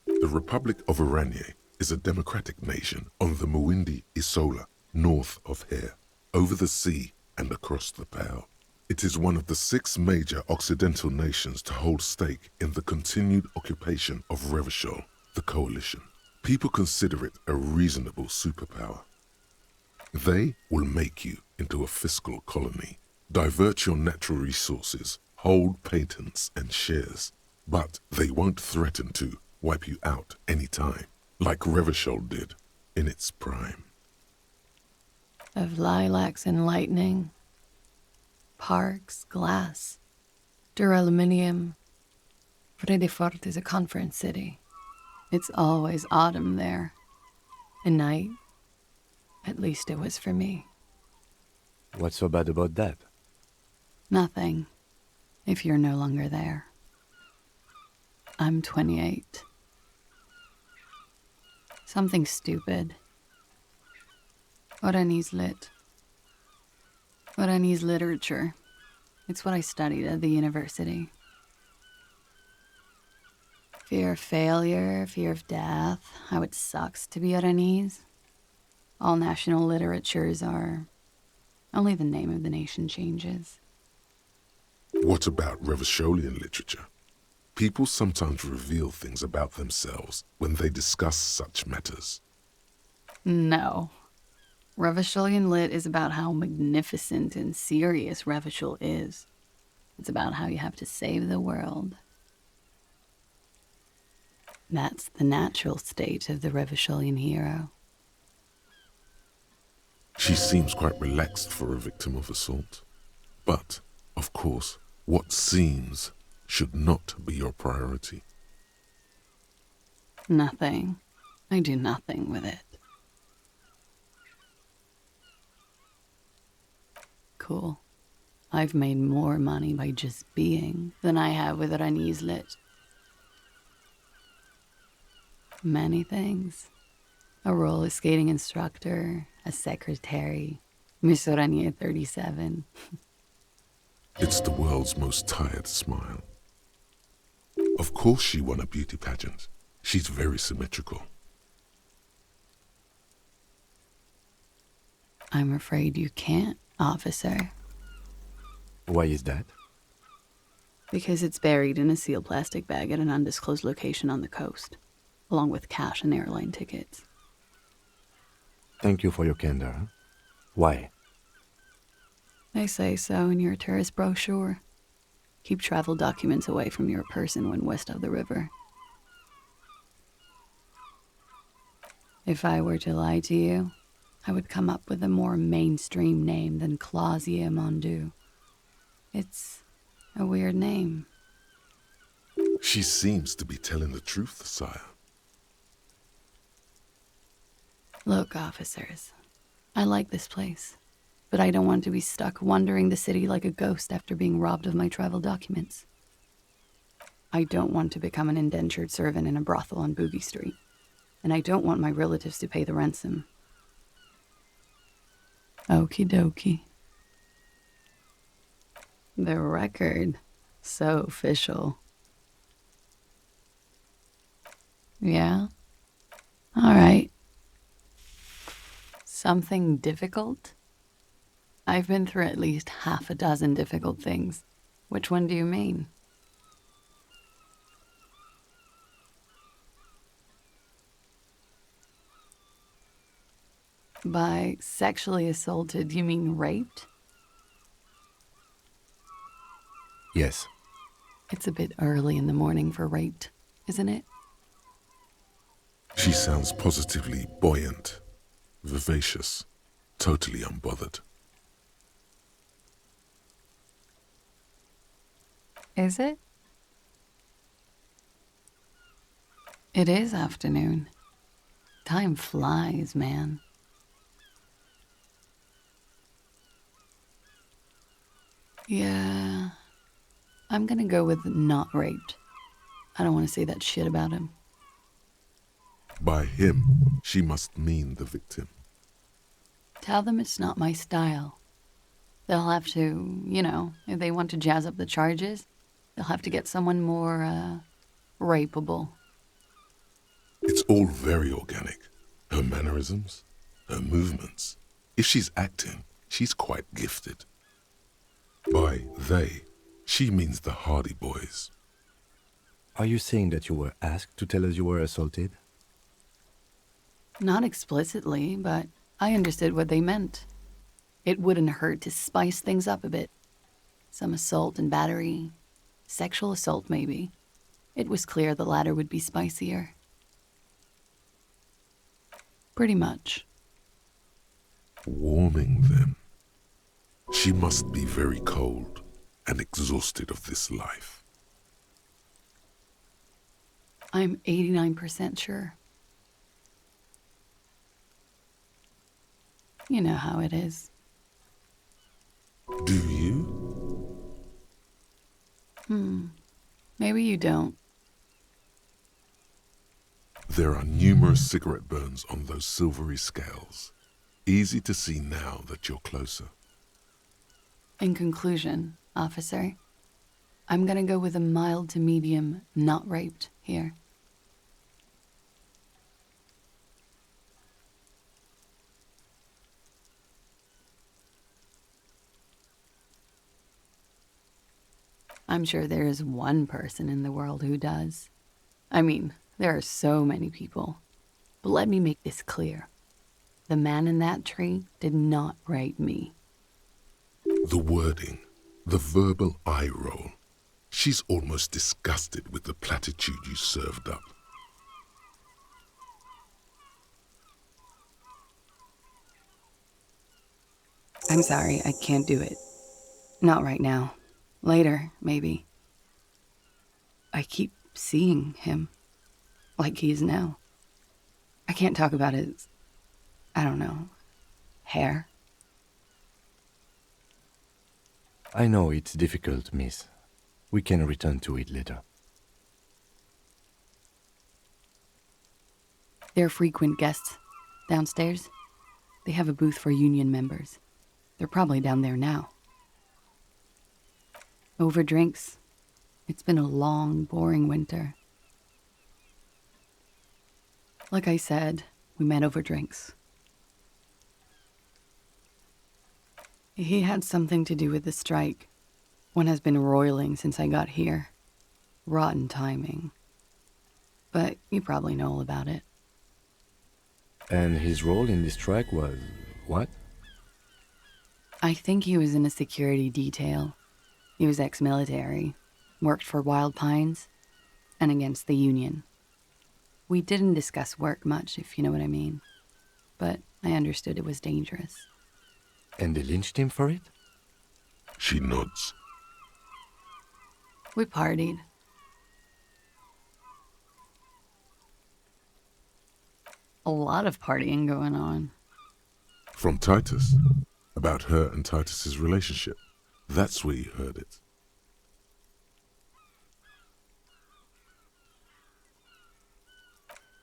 The Republic of Oranje is a democratic nation on the Muindi Isola, north of here, over the sea and across the Pale. It is one of the 6 major Occidental nations to hold stake in the continued occupation of Revachol, the coalition. People consider it a reasonable superpower. They will make you into a fiscal colony, divert your natural resources, hold patents and shares, but they won't threaten to wipe you out any time, like Revachol did in its prime. Of lilacs and lightning, parks, glass, duraluminum. Vredefort is a conference city. It's always autumn there. And night. At least it was for me. What's so bad about that? Nothing, if you're no longer there. I'm 28. Something stupid. Oranese lit. Oranese literature. It's what I studied at the university. Fear of failure, fear of death, how it sucks to be Oranese. All national literatures are. Only the name of the nation changes. What about Revacholian literature? People sometimes reveal things about themselves when they discuss such matters. No. Revacholian lit is about how magnificent and serious Revachol is. It's about how you have to save the world. That's the natural state of the Revacholian hero. She seems quite relaxed for a victim of assault. But, of course, what seems should not be your priority. Nothing. I do nothing with it. Cool. I've made more money by just being than I have with Oranese lit. Many things. A roller skating instructor, a secretary, Miss Oranier 37. It's the world's most tired smile. Of course she won a beauty pageant. She's very symmetrical. I'm afraid you can't, officer. Why is that? Because it's buried in a sealed plastic bag at an undisclosed location on the coast, along with cash and airline tickets. Thank you for your candor. Why? They say so in your tourist brochure. Keep travel documents away from your person when west of the river. If I were to lie to you, I would come up with a more mainstream name than Clausia Mondu. It's a weird name. She seems to be telling the truth, sire. Look, officers, I like this place, but I don't want to be stuck wandering the city like a ghost after being robbed of my travel documents. I don't want to become an indentured servant in a brothel on Boogie Street, and I don't want my relatives to pay the ransom. Okie dokie. The record, so official. Yeah? All right. Something difficult? I've been through at least half a dozen difficult things. Which one do you mean? By sexually assaulted, you mean raped? Yes. It's a bit early in the morning for raped, isn't it? She sounds positively buoyant, vivacious, totally unbothered. Is it? It is afternoon. Time flies, man. Yeah, I'm gonna go with not raped. I don't want to say that shit about him. By him, she must mean the victim. Tell them it's not my style. They'll have to, if they want to jazz up the charges, they'll have to get someone more, rapeable. It's all very organic. Her mannerisms, her movements. If she's acting, she's quite gifted. By they, she means the Hardy Boys. Are you saying that you were asked to tell us you were assaulted? Not explicitly, but I understood what they meant. It wouldn't hurt to spice things up a bit. some assault and battery, sexual assault maybe. It was clear the latter would be spicier. Pretty much. Warming them. She must be very cold and exhausted of this life. I'm 89% sure. You know how it is. Do you? Maybe you don't. There are numerous cigarette burns on those silvery scales. Easy to see now that you're closer. In conclusion, officer, I'm gonna go with a mild to medium not raped here. I'm sure there is one person in the world who does. I mean, there are so many people. But let me make this clear. The man in that tree did not rape me. The wording, the verbal eye roll. She's almost disgusted with the platitude you served up. I'm sorry, I can't do it. Not right now. Later, maybe. I keep seeing him, like he is now. I can't talk about his, I don't know, hair. I know it's difficult, miss. We can return to it later. They're frequent guests downstairs. They have a booth for union members. They're probably down there now. Over drinks. It's been a long, boring winter. Like I said, we met over drinks. He had something to do with the strike. One has been roiling since I got here. Rotten timing. But you probably know all about it. And his role in this strike was what? I think he was in a security detail. He was ex-military, worked for Wild Pines, and against the Union. We didn't discuss work much, if you know what I mean. But I understood it was dangerous. And they lynched him for it? She nods. We partied. A lot of partying going on. From Titus? About her and Titus's relationship. That's where you heard it.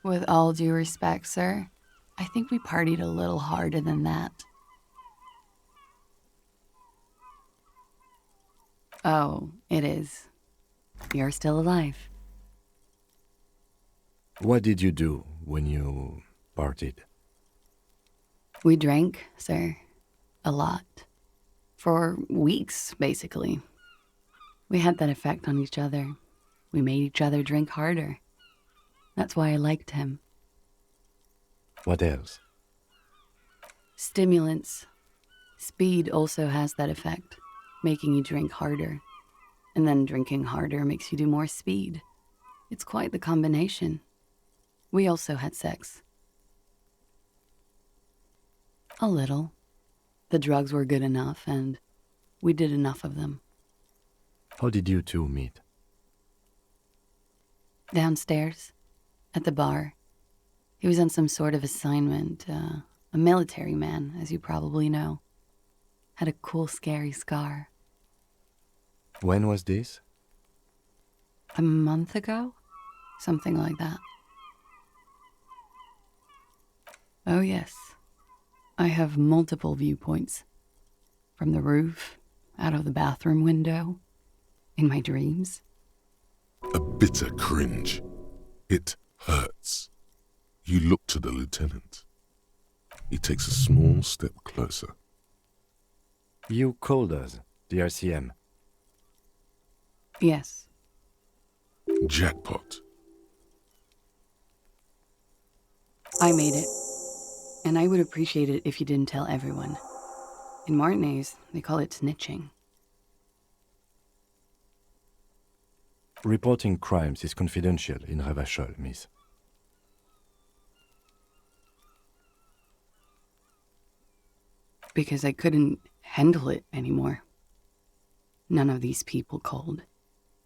With all due respect, sir, I think we partied a little harder than that. Oh, it is. You're still alive. What did you do when you partied? We drank, sir. A lot. For weeks, basically. We had that effect on each other. We made each other drink harder. That's why I liked him. What else? Stimulants. Speed also has that effect, making you drink harder. And then drinking harder makes you do more speed. It's quite the combination. We also had sex. A little. The drugs were good enough, and we did enough of them. How did you two meet? Downstairs, at the bar. He was on some sort of assignment, a military man, as you probably know. Had a cool, scary scar. When was this? A month ago? Something like that. Oh yes. I have multiple viewpoints. From the roof, out of the bathroom window, in my dreams. A bitter cringe. It hurts. You look to the lieutenant. He takes a small step closer. You called us, the RCM. Yes. Jackpot. I made it. And I would appreciate it if you didn't tell everyone. In Martinez, they call it snitching. Reporting crimes is confidential in Revachol, miss. Because I couldn't handle it anymore. None of these people called.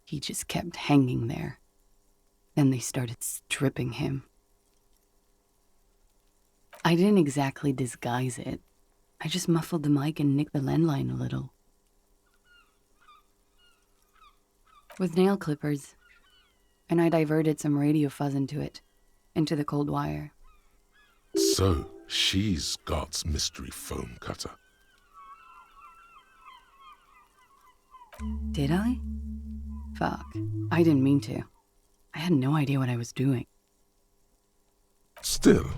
He just kept hanging there. Then they started stripping him. I didn't exactly disguise it. I just muffled the mic and nicked the landline a little. With nail clippers. And I diverted some radio fuzz into it, into the cold wire. So, she's God's mystery phone cutter. Did I? Fuck. I didn't mean to. I had no idea what I was doing. Still,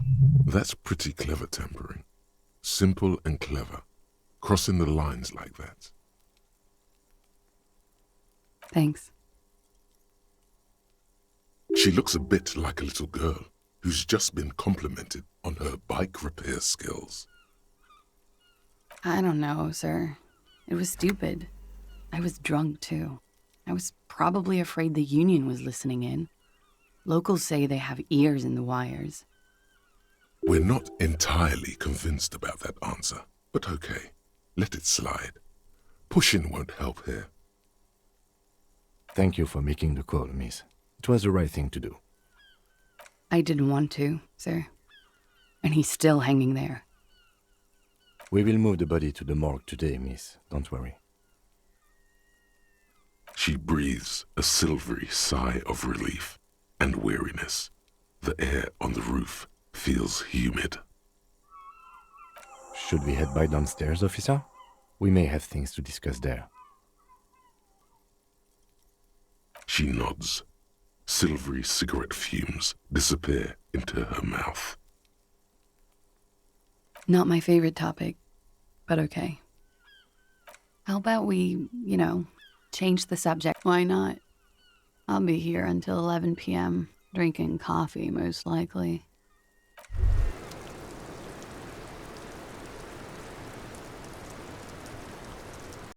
that's pretty clever tampering. Simple and clever. Crossing the lines like that. Thanks. She looks a bit like a little girl who's just been complimented on her bike repair skills. I don't know, sir. It was stupid. I was drunk, too. I was probably afraid the union was listening in. Locals say they have ears in the wires. We're not entirely convinced about that answer, but okay. Let it slide. Pushing won't help here. Thank you for making the call, miss. It was the right thing to do. I didn't want to, sir. And he's still hanging there. We will move the body to the morgue today, miss. Don't worry. She breathes a silvery sigh of relief and weariness. The air on the roof feels humid. Should we head by downstairs, officer? We may have things to discuss there. She nods. Silvery cigarette fumes disappear into her mouth. Not my favorite topic, but okay. How about we, change the subject? Why not? I'll be here until 11 p.m., drinking coffee, most likely.